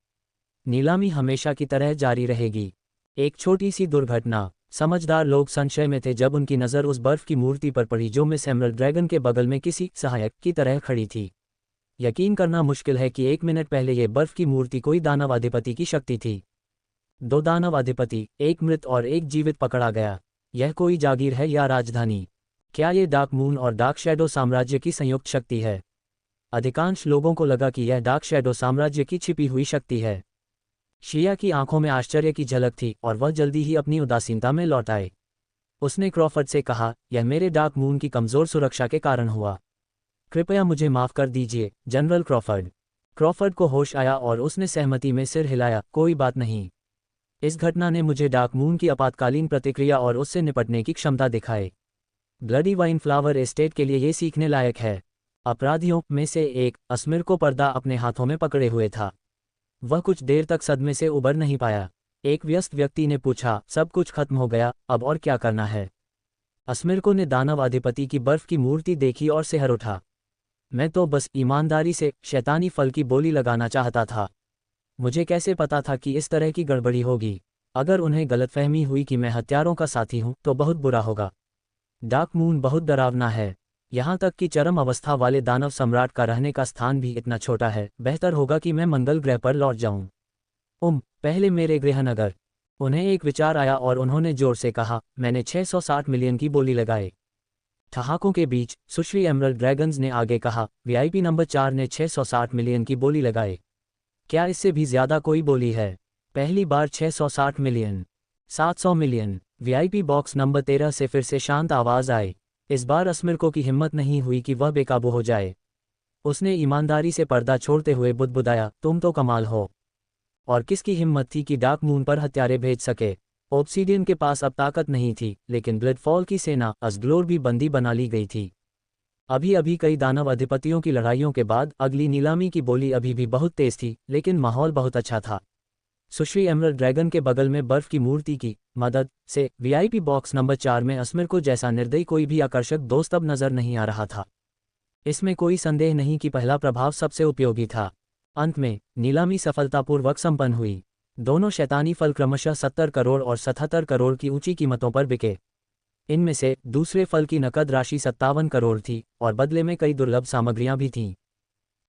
नीलामी हमेशा की तरह जारी रहेगी। एक छोटी सी दुर्घटना। समझदार लोग संशय में थे जब उनकी नज़र उस बर्फ की मूर्ति पर पड़ी जो मिस एमरल्ड ड्रैगन के बगल में किसी सहायक की तरह खड़ी थी। यकीन करना मुश्किल है कि 1 मिनट पहले ये बर्फ की मूर्ति कोई दानव अधिपति की शक्ति थी। 2 दानव अधिपति, एक मृत और एक जीवित पकड़ा गया। यह कोई जागीर है या राजधानी? क्या ये डार्क मून और डार्क शैडो साम्राज्य की संयुक्त शक्ति है? अधिकांश लोगों को लगा कि यह डार्क शैडो साम्राज्य की छिपी हुई शक्ति है। शिया की आंखों में आश्चर्य की झलक थी और वह जल्दी ही अपनी उदासीनता में लौट आए। उसने क्रॉफर्ड से कहा, यह मेरे डार्क मून की कमज़ोर सुरक्षा के कारण हुआ। कृपया मुझे माफ़ कर दीजिए, जनरल क्रॉफर्ड। क्रॉफर्ड को होश आया और उसने सहमति में सिर हिलाया, कोई बात नहीं। इस घटना ने मुझे डार्क मून की आपातकालीन प्रतिक्रिया और उससे निपटने की क्षमता दिखाई। ब्लडी वाइन फ्लावर एस्टेट के लिए ये सीखने लायक है। अपराधियों में से एक, अस्मिर को पर्दा अपने हाथों में पकड़े हुए था। वह कुछ देर तक सदमे से उबर नहीं पाया। एक व्यस्त व्यक्ति ने पूछा, सब कुछ खत्म हो गया, अब और क्या करना है? अस्मिरको ने दानव अधिपति की बर्फ की मूर्ति देखी और सिहर उठा। मैं तो बस ईमानदारी से शैतानी फल की बोली लगाना चाहता था। मुझे कैसे पता था कि इस तरह की गड़बड़ी होगी? अगर उन्हें गलतफहमी हुई कि मैं हत्यारों का साथी हूं तो बहुत बुरा होगा। डार्क मून बहुत डरावना है। यहाँ तक कि चरम अवस्था वाले दानव सम्राट का रहने का स्थान भी इतना छोटा है। बेहतर होगा कि मैं मंगल ग्रह पर लौट जाऊं। पहले मेरे गृहनगर। उन्हें एक विचार आया और उन्होंने जोर से कहा, मैंने 660 मिलियन की बोली लगाई। ठहाकों के बीच सुश्री एमरल्ड ड्रैगन्स ने आगे कहा, वीआईपी नंबर 4 ने 660 मिलियन की बोली लगाई। क्या इससे भी ज्यादा कोई बोली है? पहली बार 660 million, 700 million. VIP box number 13 से फिर से शांत आवाज आई। इस बार अस्मिरको की हिम्मत नहीं हुई कि वह बेकाबू हो जाए। उसने ईमानदारी से पर्दा छोड़ते हुए बुदबुदाया, तुम तो कमाल हो। और किसकी हिम्मत थी कि डार्क मून पर हत्यारे भेज सके? ऑब्सीडियन के पास अब ताकत नहीं थी, लेकिन ब्लडफॉल की सेना असग्लोर भी बंदी बना ली गई थी। अभी अभी कई दानव अधिपतियों की लड़ाइयों के बाद अगली नीलामी की बोली अभी भी बहुत तेज थी, लेकिन माहौल बहुत अच्छा था। सुश्री एमरल्ड ड्रैगन के बगल में बर्फ की मूर्ति की मदद से वीआईपी बॉक्स नंबर 4 में अस्मिरको जैसा निर्दयी कोई भी आकर्षक दोस्त अब नजर नहीं आ रहा था। इसमें कोई संदेह नहीं कि पहला प्रभाव सबसे उपयोगी था। अंत में नीलामी सफलतापूर्वक संपन्न हुई। दोनों शैतानी फल क्रमशः 70 करोड़ और 77 करोड़ की ऊंची कीमतों पर बिके। इनमें से दूसरे फल की नकद राशि 57 करोड़ थी और बदले में कई दुर्लभ सामग्रियां भी थीं।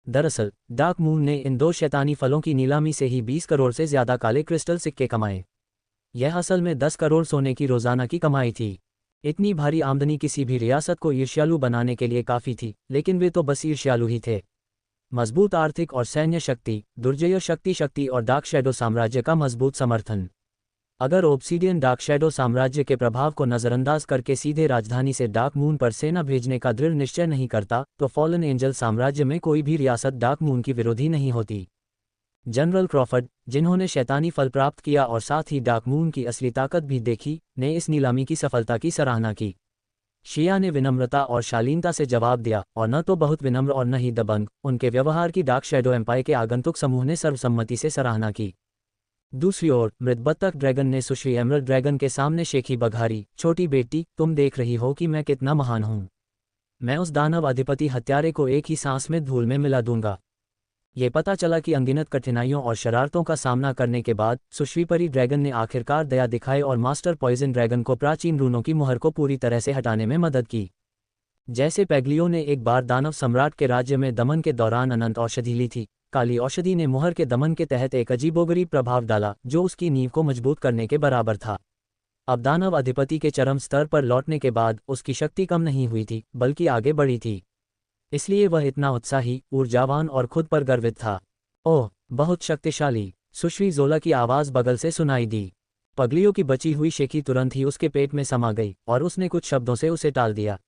दरअसल डार्क मून ने इन 2 शैतानी फलों की नीलामी से ही 20 करोड़ से ज्यादा काले क्रिस्टल सिक्के कमाए। यह असल में 10 करोड़ सोने की रोजाना की कमाई थी। इतनी भारी आमदनी किसी भी रियासत को ईर्ष्यालु बनाने के लिए काफ़ी थी, लेकिन वे तो बस ईर्ष्यालु ही थे। मजबूत आर्थिक और सैन्य शक्ति, दुर्जय शक्ति और डार्क शैडो साम्राज्य का मजबूत समर्थन। अगर ऑब्सीडियन डार्क शैडो साम्राज्य के प्रभाव को नज़रअंदाज करके सीधे राजधानी से डार्क मून पर सेना भेजने का दृढ़ निश्चय नहीं करता, तो फॉलन एंजल साम्राज्य में कोई भी रियासत डार्क मून की विरोधी नहीं होती। जनरल क्रॉफर्ड, जिन्होंने शैतानी फल प्राप्त किया और साथ ही डार्क मून की असली ताकत भी देखी, ने इस नीलामी की सफलता की सराहना की। शिया ने विनम्रता और शालीनता से जवाब दिया, और न तो बहुत विनम्र और न ही दबंग। उनके व्यवहार की डार्क शैडो एम्पायर के आगंतुक समूह ने सर्वसम्मति से सराहना की। दूसरी ओर मृत बत्तख ड्रैगन ने सुश्री एमरल्ड ड्रैगन के सामने शेखी बघारी, छोटी बेटी, तुम देख रही हो कि मैं कितना महान हूं। मैं उस दानव अधिपति हत्यारे को एक ही सांस में धूल में मिला दूंगा। ये पता चला कि अनगिनत कठिनाइयों और शरारतों का सामना करने के बाद सुश्री परी ड्रैगन ने आखिरकार दया दिखाई और मास्टर पॉइजन ड्रैगन को प्राचीन रूनों की मुहर को पूरी तरह से हटाने में मदद की। जैसे पैग्लियो ने एक बार दानव सम्राट के राज्य में दमन के दौरान अनंत औषधि ली थी, काली औषधि ने मुहर के दमन के तहत एक अजीबोगरीब प्रभाव डाला जो उसकी नींव को मजबूत करने के बराबर था। अब दानव अधिपति के चरम स्तर पर लौटने के बाद उसकी शक्ति कम नहीं हुई थी, बल्कि आगे बढ़ी थी। इसलिए वह इतना उत्साही, ऊर्जावान और खुद पर गर्वित था। ओह, बहुत शक्तिशाली, सुश्री जोला की आवाज़ बगल से सुनाई दी। पगलियों की बची हुई शेखी तुरंत ही उसके पेट में समा गई और उसने कुछ शब्दों से उसे टाल दिया।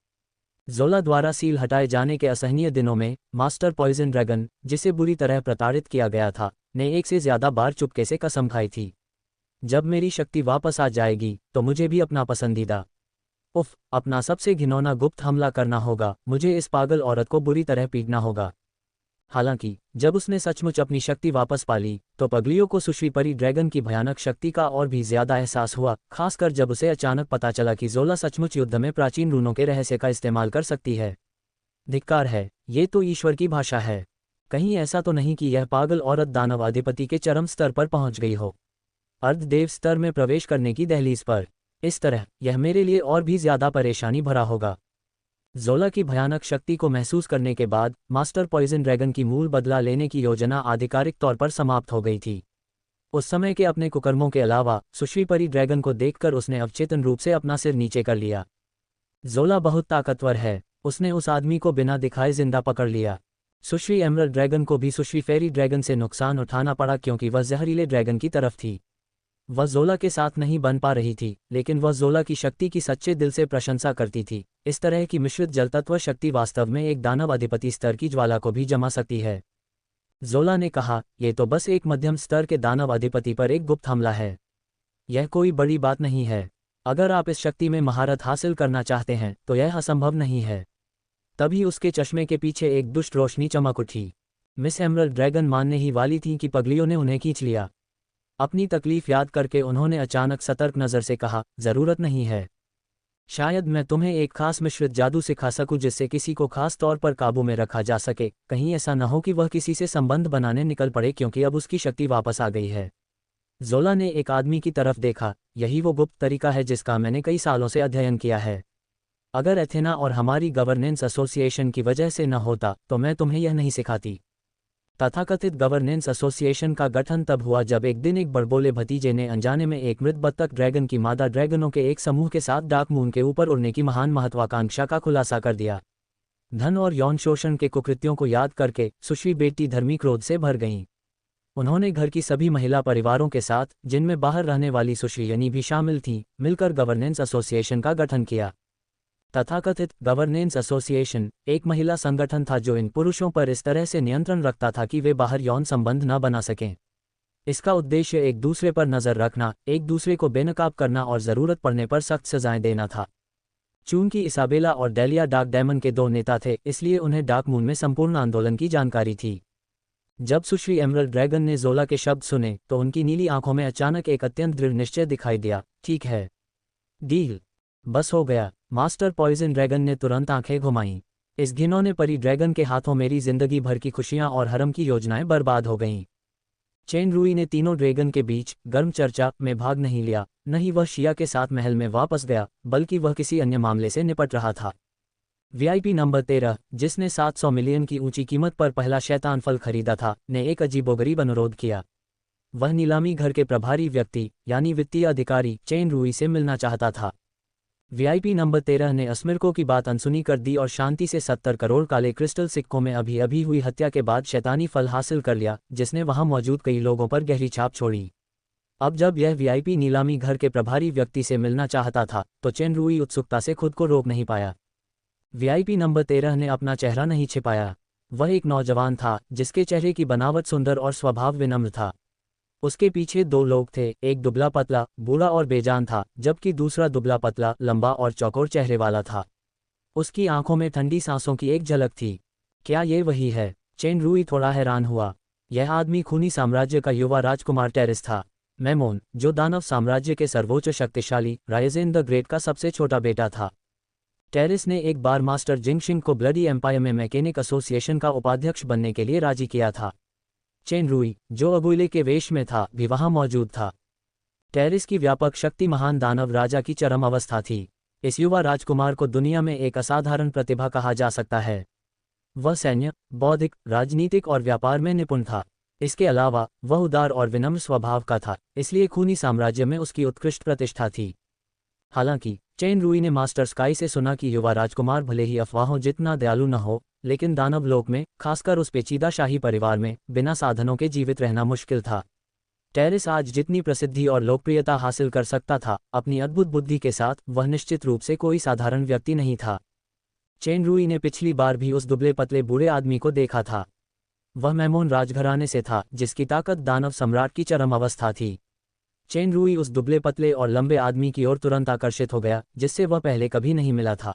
जोला द्वारा सील हटाए जाने के असहनीय दिनों में मास्टर पॉइजन ड्रैगन, जिसे बुरी तरह प्रताड़ित किया गया था, ने एक से ज्यादा बार चुपके से कसम खाई थी, जब मेरी शक्ति वापस आ जाएगी तो मुझे भी अपना पसंदीदा अपना सबसे घिनौना गुप्त हमला करना होगा। मुझे इस पागल औरत को बुरी तरह पीटना होगा। हालांकि जब उसने सचमुच अपनी शक्ति वापस पा ली तो पगलियों को सुश्री परी ड्रैगन की भयानक शक्ति का और भी ज्यादा एहसास हुआ, खासकर जब उसे अचानक पता चला कि जोला सचमुच युद्ध में प्राचीन रूनों के रहस्य का इस्तेमाल कर सकती है। धिक्कार है, ये तो ईश्वर की भाषा है। कहीं ऐसा तो नहीं कि यह पागल औरत दानव अधिपति के चरम स्तर पर पहुंच गई हो, अर्धदेव स्तर में प्रवेश करने की दहलीज पर। इस तरह यह मेरे लिए और भी ज्यादा परेशानी भरा होगा। ज़ोला की भयानक शक्ति को महसूस करने के बाद मास्टर पॉइजन ड्रैगन की मूल बदला लेने की योजना आधिकारिक तौर पर समाप्त हो गई थी। उस समय के अपने कुकर्मों के अलावा सुश्री परी ड्रैगन को देखकर उसने अवचेतन रूप से अपना सिर नीचे कर लिया। ज़ोला बहुत ताकतवर है, उसने उस आदमी को बिना दिखाए जिंदा पकड़ लिया। सुश्री एमरल्ड ड्रैगन को भी सुश्री फेरी ड्रैगन से नुकसान उठाना पड़ा क्योंकि वह जहरीले ड्रैगन की तरफ थी। वह ज़ोला के साथ नहीं बन पा रही थी, लेकिन वह ज़ोला की शक्ति की सच्चे दिल से प्रशंसा करती थी। इस तरह की मिश्रित जलतत्व शक्ति वास्तव में एक दानव अधिपति स्तर की ज्वाला को भी जमा सकती है। ज़ोला ने कहा, यह तो बस एक मध्यम स्तर के दानव अधिपति पर एक गुप्त हमला है। यह कोई बड़ी बात नहीं है। अगर आप इस शक्ति में महारत हासिल करना चाहते हैं तो यह असंभव नहीं है। तभी उसके चश्मे के पीछे एक दुष्ट रोशनी चमक उठी। मिस एमरल्ड ड्रैगन मानने ही वाली थी कि पगलियों ने उन्हें खींच लिया। अपनी तकलीफ याद करके उन्होंने अचानक सतर्क नज़र से कहा, ज़रूरत नहीं है। शायद मैं तुम्हें एक खास मिश्रित जादू सिखा सकूं जिससे किसी को खास तौर पर काबू में रखा जा सके। कहीं ऐसा न हो कि वह किसी से संबंध बनाने निकल पड़े क्योंकि अब उसकी शक्ति वापस आ गई है। ज़ोला ने एक आदमी की तरफ देखा, यही वो गुप्त तरीका है जिसका मैंने कई सालों से अध्ययन किया है। अगर एथेना और हमारी गवर्नेंस एसोसिएशन की वजह से न होता तो मैं तुम्हें यह नहीं सिखाती। तथाकथित गवर्नेंस एसोसिएशन का गठन तब हुआ जब एक दिन एक बड़बोले भतीजे ने अनजाने में एक मृत बत्तख ड्रैगन की मादा ड्रैगनों के एक समूह के साथ डार्क मून के ऊपर उड़ने की महान महत्वाकांक्षा का खुलासा कर दिया। धन और यौन शोषण के कुकृत्यों को याद करके सुश्री बेटी धर्मी क्रोध से भर गईं। उन्होंने घर की सभी महिला परिवारों के साथ, जिनमें बाहर रहने वाली सुश्री यनी भी शामिल थीं, मिलकर गवर्नेंस एसोसिएशन का गठन किया। तथाकथित गवर्नेंस एसोसिएशन एक महिला संगठन था जो इन पुरुषों पर इस तरह से नियंत्रण रखता था कि वे बाहर यौन संबंध न बना सकें। इसका उद्देश्य एक दूसरे पर नजर रखना, एक दूसरे को बेनकाब करना और ज़रूरत पड़ने पर सख्त सजाएं देना था। चूंकि इसाबेला और डेलिया डार्क डायमंड के दो नेता थे, इसलिए उन्हें डार्क मून में संपूर्ण आंदोलन की जानकारी थी। जब सुश्री एमरल्ड ड्रैगन ने ज़ोला के शब्द सुने तो उनकी नीली आंखों में अचानक एक अत्यंत दृढ़ निश्चय दिखाई दिया। ठीक है, डील, बस हो गया। मास्टर पॉइजन ड्रैगन ने तुरंत आंखें घुमाईं। इस घिनौने परी ड्रैगन के हाथों मेरी जिंदगी भर की खुशियां और हरम की योजनाएं बर्बाद हो गईं। चेन रूई ने तीनों ड्रैगन के बीच गर्म चर्चा में भाग नहीं लिया। न ही वह शिया के साथ महल में वापस गया, बल्कि वह किसी अन्य मामले से निपट रहा था। वीआईपी नंबर 13, जिसने 700 मिलियन की ऊंची कीमत पर पहला शैतान फल खरीदा था, ने एक अजीबोगरीब अनुरोध किया। वह नीलामी घर के प्रभारी व्यक्ति यानी वित्तीय अधिकारी चेन रूई से मिलना चाहता था। वीआईपी नंबर 13 ने अस्मिरको की बात अनसुनी कर दी और शांति से 70 करोड़ काले क्रिस्टल सिक्कों में अभी अभी हुई हत्या के बाद शैतानी फल हासिल कर लिया, जिसने वहां मौजूद कई लोगों पर गहरी छाप छोड़ी। अब जब यह वीआईपी नीलामी घर के प्रभारी व्यक्ति से मिलना चाहता था तो चेन रूई उत्सुकता से खुद को रोक नहीं पाया। वीआईपी नंबर 13 ने अपना चेहरा नहीं छिपाया। वह एक नौजवान था जिसके चेहरे की बनावट सुंदर और स्वभाव विनम्र था। उसके पीछे दो लोग थे, एक दुबला पतला बूढ़ा और बेजान था, जबकि दूसरा दुबला पतला लंबा और चौकोर चेहरे वाला था। उसकी आंखों में ठंडी सांसों की एक झलक थी। क्या ये वही है? चेन रूई थोड़ा हैरान हुआ। यह आदमी खूनी साम्राज्य का युवा राजकुमार टेरिस था, मैमोन, जो दानव साम्राज्य के सर्वोच्च शक्तिशाली रायजेन द ग्रेट का सबसे छोटा बेटा था। टेरिस ने एक बार मास्टर जिंगशिंग को ब्लडी एम्पायर में मैकेनिक एसोसिएशन का उपाध्यक्ष बनने के लिए राजी किया था। चेन रूई, जो अगुइले के वेश में था, भी वहां मौजूद था। टेरिस की व्यापक शक्ति महान दानव राजा की चरम अवस्था थी। इस युवा राजकुमार को दुनिया में एक असाधारण प्रतिभा कहा जा सकता है। वह सैन्य, बौद्धिक, राजनीतिक और व्यापार में निपुण था। इसके अलावा वह उदार और विनम्र स्वभाव का था, इसलिए खूनी साम्राज्य में उसकी उत्कृष्ट प्रतिष्ठा थी। हालांकि चेन रूई ने मास्टर स्काई से सुना कि युवा राजकुमार भले ही अफवाहों जितना दयालु न हो, लेकिन दानव लोक में, खासकर उस पेचीदा शाही परिवार में, बिना साधनों के जीवित रहना मुश्किल था। टेरिस आज जितनी प्रसिद्धि और लोकप्रियता हासिल कर सकता था, अपनी अद्भुत बुद्धि के साथ वह निश्चित रूप से कोई साधारण व्यक्ति नहीं था। चेन रूई ने पिछली बार भी उस दुबले पतले बूढ़े आदमी को देखा था। वह मैमोन राजघराने से था, जिसकी ताकत दानव सम्राट की चरम अवस्था थी। चेन रूई उस दुबले पतले और लंबे आदमी की ओर तुरंत आकर्षित हो गया, जिससे वह पहले कभी नहीं मिला था।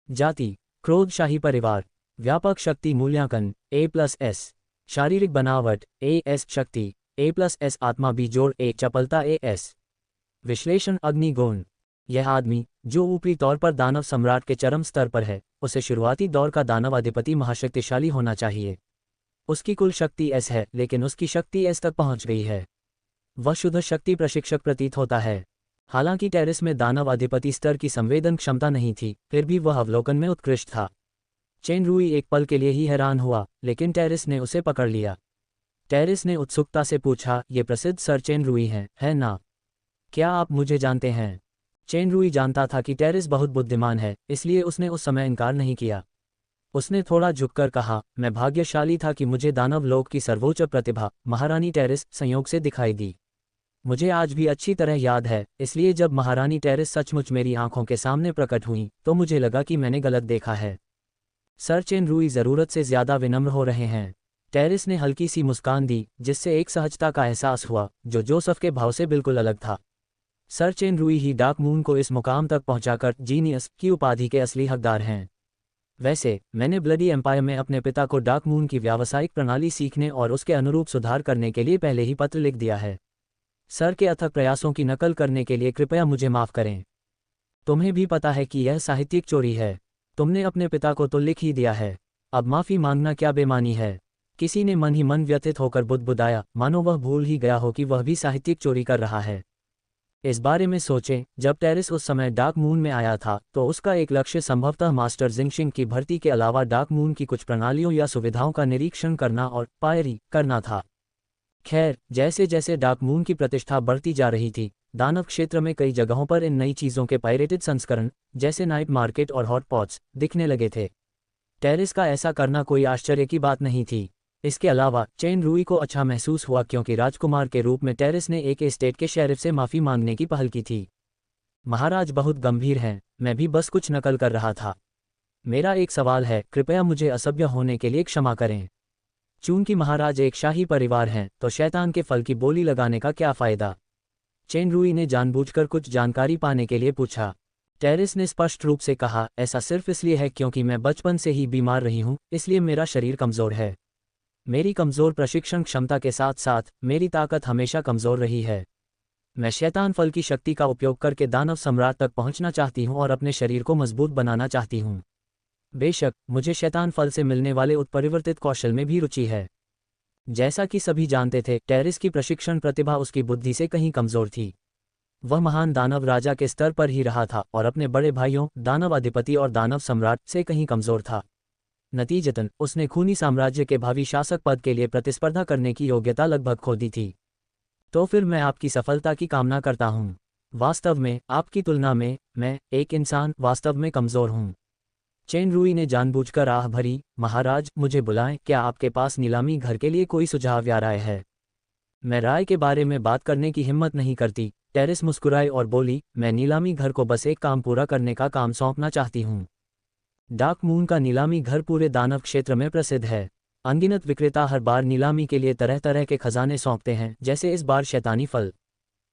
जाति, क्रोध शाही परिवार, व्यापक शक्ति मूल्यांकन A+S, शारीरिक बनावट AS, शक्ति A+S, आत्मा B जोड़ A, चपलता AS, विश्लेषण अग्निगुण। यह आदमी, जो ऊपरी तौर पर दानव सम्राट के चरम स्तर पर है, उसे शुरुआती दौर का दानव अधिपति महाशक्तिशाली होना चाहिए। उसकी कुल शक्ति एस है, लेकिन उसकी शक्ति एस तक पहुंच गई है। वह शुद्ध शक्ति प्रशिक्षक प्रतीत होता है। हालांकि टेरिस में दानव अधिपति स्तर की संवेदन क्षमता नहीं थी, फिर भी वह अवलोकन में उत्कृष्ट था। चेन रूई एक पल के लिए ही हैरान हुआ, लेकिन टेरिस ने उसे पकड़ लिया। टेरिस ने उत्सुकता से पूछा, ये प्रसिद्ध सर चेन रूई हैं, है ना? क्या आप मुझे जानते हैं? चेन रूई जानता था कि टेरिस बहुत बुद्धिमान है, इसलिए उसने उस समय इनकार नहीं किया। उसने थोड़ा झुककर कहा, मैं भाग्यशाली था कि मुझे दानव लोक की सर्वोच्च प्रतिभा महारानी टेरिस संयोग से दिखाई दी। मुझे आज भी अच्छी तरह याद है, इसलिए जब महारानी टेरिस सचमुच मेरी आंखों के सामने प्रकट हुई तो मुझे लगा कि मैंने गलत देखा है। सर चेन रूई ज़रूरत से ज़्यादा विनम्र हो रहे हैं। टेरिस ने हल्की सी मुस्कान दी, जिससे एक सहजता का एहसास हुआ जो जोसेफ के भाव से बिल्कुल अलग था। सर चेन रूई ही डार्क मून को इस मुकाम तक पहुंचाकर जीनियस की उपाधि के असली हकदार हैं। वैसे मैंने ब्लडी एम्पायर में अपने पिता को डार्क मून की व्यावसायिक प्रणाली सीखने और उसके अनुरूप सुधार करने के लिए पहले ही पत्र लिख दिया है। सर के अथक प्रयासों की नकल करने के लिए कृपया मुझे माफ़ करें। तुम्हें भी पता है कि यह साहित्यिक चोरी है। तुमने अपने पिता को तो लिख ही दिया है, अब माफ़ी मांगना क्या बेमानी है? किसी ने मन ही मन व्यथित होकर बुदबुदाया, मानो वह भूल ही गया हो कि वह भी साहित्यिक चोरी कर रहा है। इस बारे में सोचें, जब टेरिस उस समय डार्क मून में आया था तो उसका एक लक्ष्य संभवतः मास्टर जिंगशिंग की भर्ती के अलावा डार्क मून की कुछ प्रणालियों या सुविधाओं का निरीक्षण करना और पायरी करना था। खैर, जैसे जैसे डार्क मून की प्रतिष्ठा बढ़ती जा रही थी, दानव क्षेत्र में कई जगहों पर इन नई चीज़ों के पायरेटेड संस्करण, जैसे नाइट मार्केट और हॉटपॉट्स, दिखने लगे थे। टेरिस का ऐसा करना कोई आश्चर्य की बात नहीं थी। इसके अलावा चेन रूई को अच्छा महसूस हुआ क्योंकि राजकुमार के रूप में टेरिस ने एक एस्टेट के शेरिफ से माफ़ी मांगने की पहल की थी। महाराज बहुत गंभीर हैं, मैं भी बस कुछ नकल कर रहा था। मेरा एक सवाल है, कृपया मुझे असभ्य होने के लिए क्षमा करें। चूंकि महाराज एक शाही परिवार हैं, तो शैतान के फल की बोली लगाने का क्या फ़ायदा? चेन रूई ने जानबूझकर कुछ जानकारी पाने के लिए पूछा। टेरिस ने स्पष्ट रूप से कहा, ऐसा सिर्फ इसलिए है क्योंकि मैं बचपन से ही बीमार रही हूँ, इसलिए मेरा शरीर कमज़ोर है। मेरी कमज़ोर प्रशिक्षण क्षमता के साथ साथ मेरी ताकत हमेशा कमज़ोर रही है। मैं शैतान फल की शक्ति का उपयोग करके दानव सम्राट तक पहुंचना चाहती हूं और अपने शरीर को मजबूत बनाना चाहती हूं। बेशक, मुझे शैतान फल से मिलने वाले उत्परिवर्तित कौशल में भी रुचि है। जैसा कि सभी जानते थे, टेरिस की प्रशिक्षण प्रतिभा उसकी बुद्धि से कहीं कमज़ोर थी। वह महान दानव राजा के स्तर पर ही रहा था और अपने बड़े भाइयों दानव अधिपति और दानव सम्राट से कहीं कमज़ोर था। नतीजतन उसने खूनी साम्राज्य के भावी शासक पद के लिए प्रतिस्पर्धा करने की योग्यता लगभग खो दी थी। तो फिर मैं आपकी सफलता की कामना करता हूँ। वास्तव में आपकी तुलना में मैं, एक इंसान, वास्तव में कमज़ोर हूँ। चेन रूई ने जानबूझकर आह भरी, महाराज मुझे बुलाएं, क्या आपके पास नीलामी घर के लिए कोई सुझाव या राय है? मैं राय के बारे में बात करने की हिम्मत नहीं करती, टेरिस मुस्कुराई और बोली, मैं नीलामी घर को बस एक काम पूरा करने का काम सौंपना चाहती हूँ। डार्क मून का नीलामी घर पूरे दानव क्षेत्र में प्रसिद्ध है। अनगिनत विक्रेता हर बार नीलामी के लिए तरह तरह के खजाने सौंपते हैं, जैसे इस बार शैतानी फल।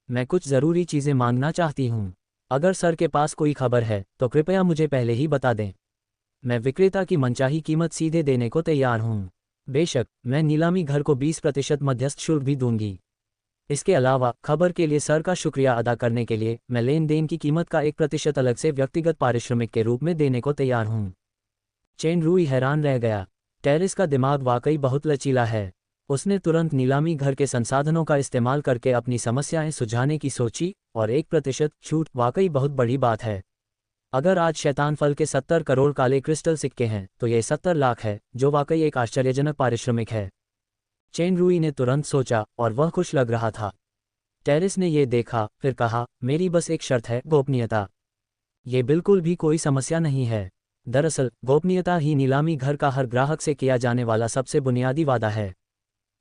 मैं कुछ ज़रूरी चीज़ें मांगना चाहती हूँ। अगर सर के पास कोई खबर है तो कृपया मुझे पहले ही बता दें। मैं विक्रेता की मनचाही कीमत सीधे देने को तैयार हूँ। बेशक, मैं नीलामी घर को 20% मध्यस्थ शुल्क भी दूंगी। इसके अलावा खबर के लिए सर का शुक्रिया अदा करने के लिए मैं लेन देन की कीमत का 1% अलग से व्यक्तिगत पारिश्रमिक के रूप में देने को तैयार हूँ। चेन रूई हैरान रह गया। टेरिस का दिमाग वाकई बहुत लचीला है। उसने तुरंत नीलामी घर के संसाधनों का इस्तेमाल करके अपनी समस्याएं सुलझाने की सोची, और 1% छूट वाकई बहुत बड़ी बात है। अगर आज शैतान फल के 70 करोड़ काले क्रिस्टल सिक्के हैं तो ये 70 लाख है, जो वाकई एक आश्चर्यजनक पारिश्रमिक है। चेन रूई ने तुरंत सोचा, और वह खुश लग रहा था। टेरिस ने ये देखा, फिर कहा, मेरी बस एक शर्त है, गोपनीयता। ये बिल्कुल भी कोई समस्या नहीं है। दरअसल गोपनीयता ही नीलामी घर का हर ग्राहक से किया जाने वाला सबसे बुनियादी वादा है।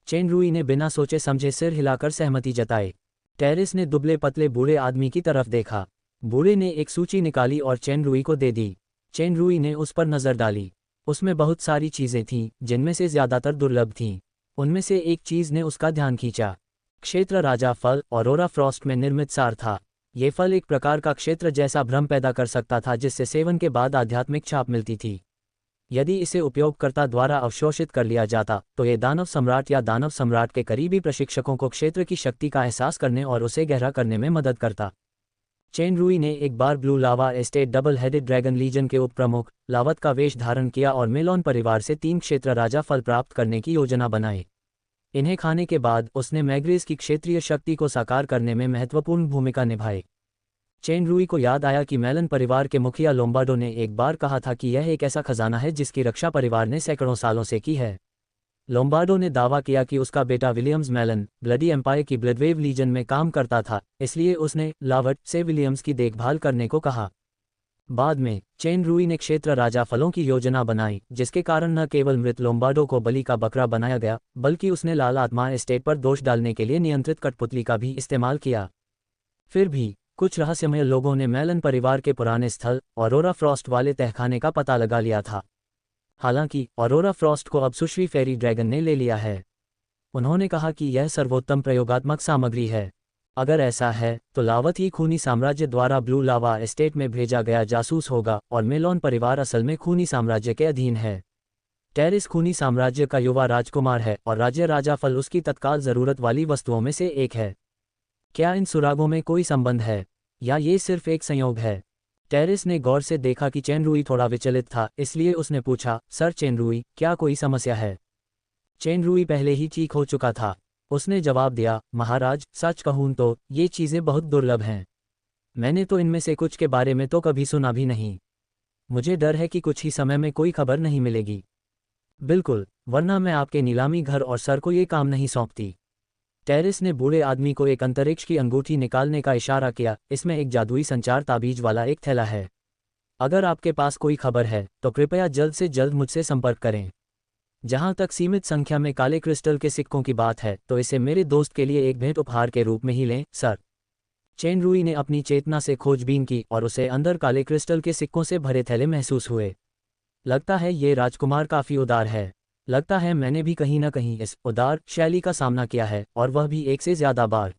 चेन रूई ने बिना सोचे समझे सिर हिलाकर सहमति जताई। टेरिस ने दुबले पतले बूढ़े आदमी की तरफ देखा। बूढ़े ने एक सूची निकाली और चेन रूई को दे दी। चेन रूई ने उस पर नज़र डाली। उसमें बहुत सारी चीज़ें थीं, जिनमें से ज़्यादातर दुर्लभ थीं। उनमें से एक चीज़ ने उसका ध्यान खींचा। क्षेत्र राजा फल ऑरोरा फ्रॉस्ट में निर्मित सार था। ये फल एक प्रकार का क्षेत्र जैसा भ्रम पैदा कर सकता था, जिससे सेवन के बाद आध्यात्मिक छाप मिलती थी। यदि इसे उपयोगकर्ता द्वारा अवशोषित कर लिया जाता तो ये दानव सम्राट या दानव सम्राट के करीबी प्रशिक्षकों को क्षेत्र की शक्ति का एहसास करने और उसे गहरा करने में मदद करता। चेन रुई ने एक बार blue lava estate double headed dragon legion के उप प्रमुख लावत का वेश धारण किया और मेलॉन परिवार से 3 क्षेत्र राजा फल प्राप्त करने की योजना बनाई। इन्हें खाने के बाद उसने मैग्रेस की क्षेत्रीय शक्ति को साकार करने में महत्वपूर्ण भूमिका निभाई। चेन रुई को याद आया कि मेलन परिवार के मुखिया लोम्बार्डो ने एक बार कहा था कि यह एक ऐसा खजाना है जिसकी रक्षा परिवार ने सैकड़ों सालों से की है। लोम्बार्डो ने दावा किया कि उसका बेटा विलियम्स मेलन ब्लडी एम्पायर की ब्लडवेव लीजन में काम करता था, इसलिए उसने लावट से विलियम्स की देखभाल करने को कहा। बाद में चेन रुई ने क्षेत्र राजा फलों की योजना बनाई, जिसके कारण न केवल मृत लोम्बार्डो को बलि का बकरा बनाया गया, बल्कि उसने लाल आत्मा एस्टेट पर दोष डालने के लिए नियंत्रित कठपुतली का भी इस्तेमाल किया। फिर भी कुछ रहस्यमय लोगों ने मेलन परिवार के पुराने स्थल ऑरोरा फ्रॉस्ट वाले तहखाने का पता लगा लिया था। हालांकि ऑरोरा फ्रॉस्ट को अब सुश्री फेरी ड्रैगन ने ले लिया है। उन्होंने कहा कि यह सर्वोत्तम प्रयोगात्मक सामग्री है। अगर ऐसा है तो लावत ही खूनी साम्राज्य द्वारा ब्लू लावा एस्टेट में भेजा गया जासूस होगा और मेलोन परिवार असल में खूनी साम्राज्य के अधीन है। टेरिस खूनी साम्राज्य का युवा राजकुमार है और राज्य राजा फल उसकी तत्काल जरूरत वाली वस्तुओं में से एक है। क्या इन सुरागों में कोई संबंध है या ये सिर्फ एक संयोग है? टेरिस ने गौर से देखा कि चेन रुई थोड़ा विचलित था, इसलिए उसने पूछा, सर चेन रुई, क्या कोई समस्या है? चेन रुई पहले ही ठीक हो चुका था। उसने जवाब दिया, महाराज, सच कहूं तो ये चीज़ें बहुत दुर्लभ हैं। मैंने तो इनमें से कुछ के बारे में तो कभी सुना भी नहीं। मुझे डर है कि कुछ ही समय में कोई खबर नहीं मिलेगी। बिल्कुल, वरना मैं आपके नीलामी घर और सर को ये काम नहीं सौंपती। टेरिस ने बूढ़े आदमी को एक अंतरिक्ष की अंगूठी निकालने का इशारा किया। इसमें एक जादुई संचार ताबीज वाला एक थैला है। अगर आपके पास कोई खबर है तो कृपया जल्द से जल्द मुझसे संपर्क करें। जहां तक सीमित संख्या में काले क्रिस्टल के सिक्कों की बात है तो इसे मेरे दोस्त के लिए एक भेंट उपहार के रूप में ही लें, सर। चेन रुई ने अपनी चेतना से खोजबीन की और उसे अंदर काले क्रिस्टल के सिक्कों से भरे थैले महसूस हुए। लगता है ये राजकुमार काफी उदार है। लगता है मैंने भी कहीं न कहीं इस उदार शैली का सामना किया है, और वह भी एक से ज्यादा बार।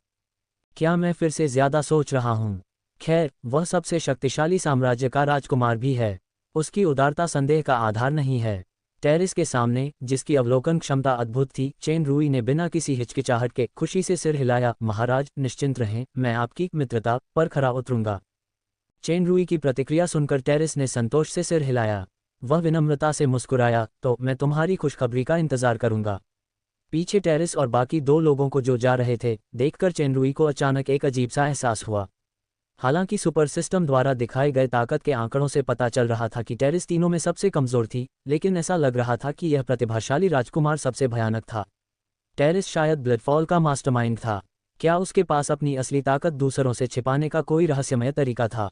क्या मैं फिर से ज्यादा सोच रहा हूँ? खैर, वह सबसे शक्तिशाली साम्राज्य का राजकुमार भी है। उसकी उदारता संदेह का आधार नहीं है। टेरिस के सामने, जिसकी अवलोकन क्षमता अद्भुत थी, चेन रुई ने बिना किसी हिचकिचाहट के खुशी से सिर हिलाया। महाराज, निश्चिंत रहें, मैं आपकी मित्रता पर खरा उतरूंगा। चेन रुई की प्रतिक्रिया सुनकर टेरिस ने संतोष से सिर हिलाया। वह विनम्रता से मुस्कुराया, तो मैं तुम्हारी खुशखबरी का इंतजार करूंगा। पीछे टेरिस और बाकी 2 लोगों को जो जा रहे थे देखकर चेन रुई को अचानक एक अजीब सा एहसास हुआ। हालांकि सुपर सिस्टम द्वारा दिखाए गए ताकत के आंकड़ों से पता चल रहा था कि टेरिस तीनों में सबसे कमजोर थी, लेकिन ऐसा लग रहा था कि यह प्रतिभाशाली राजकुमार सबसे भयानक था। टेरिस शायद ब्लडफॉल का मास्टरमाइंड था। क्या उसके पास अपनी असली ताकत दूसरों से छिपाने का कोई रहस्यमय तरीका था?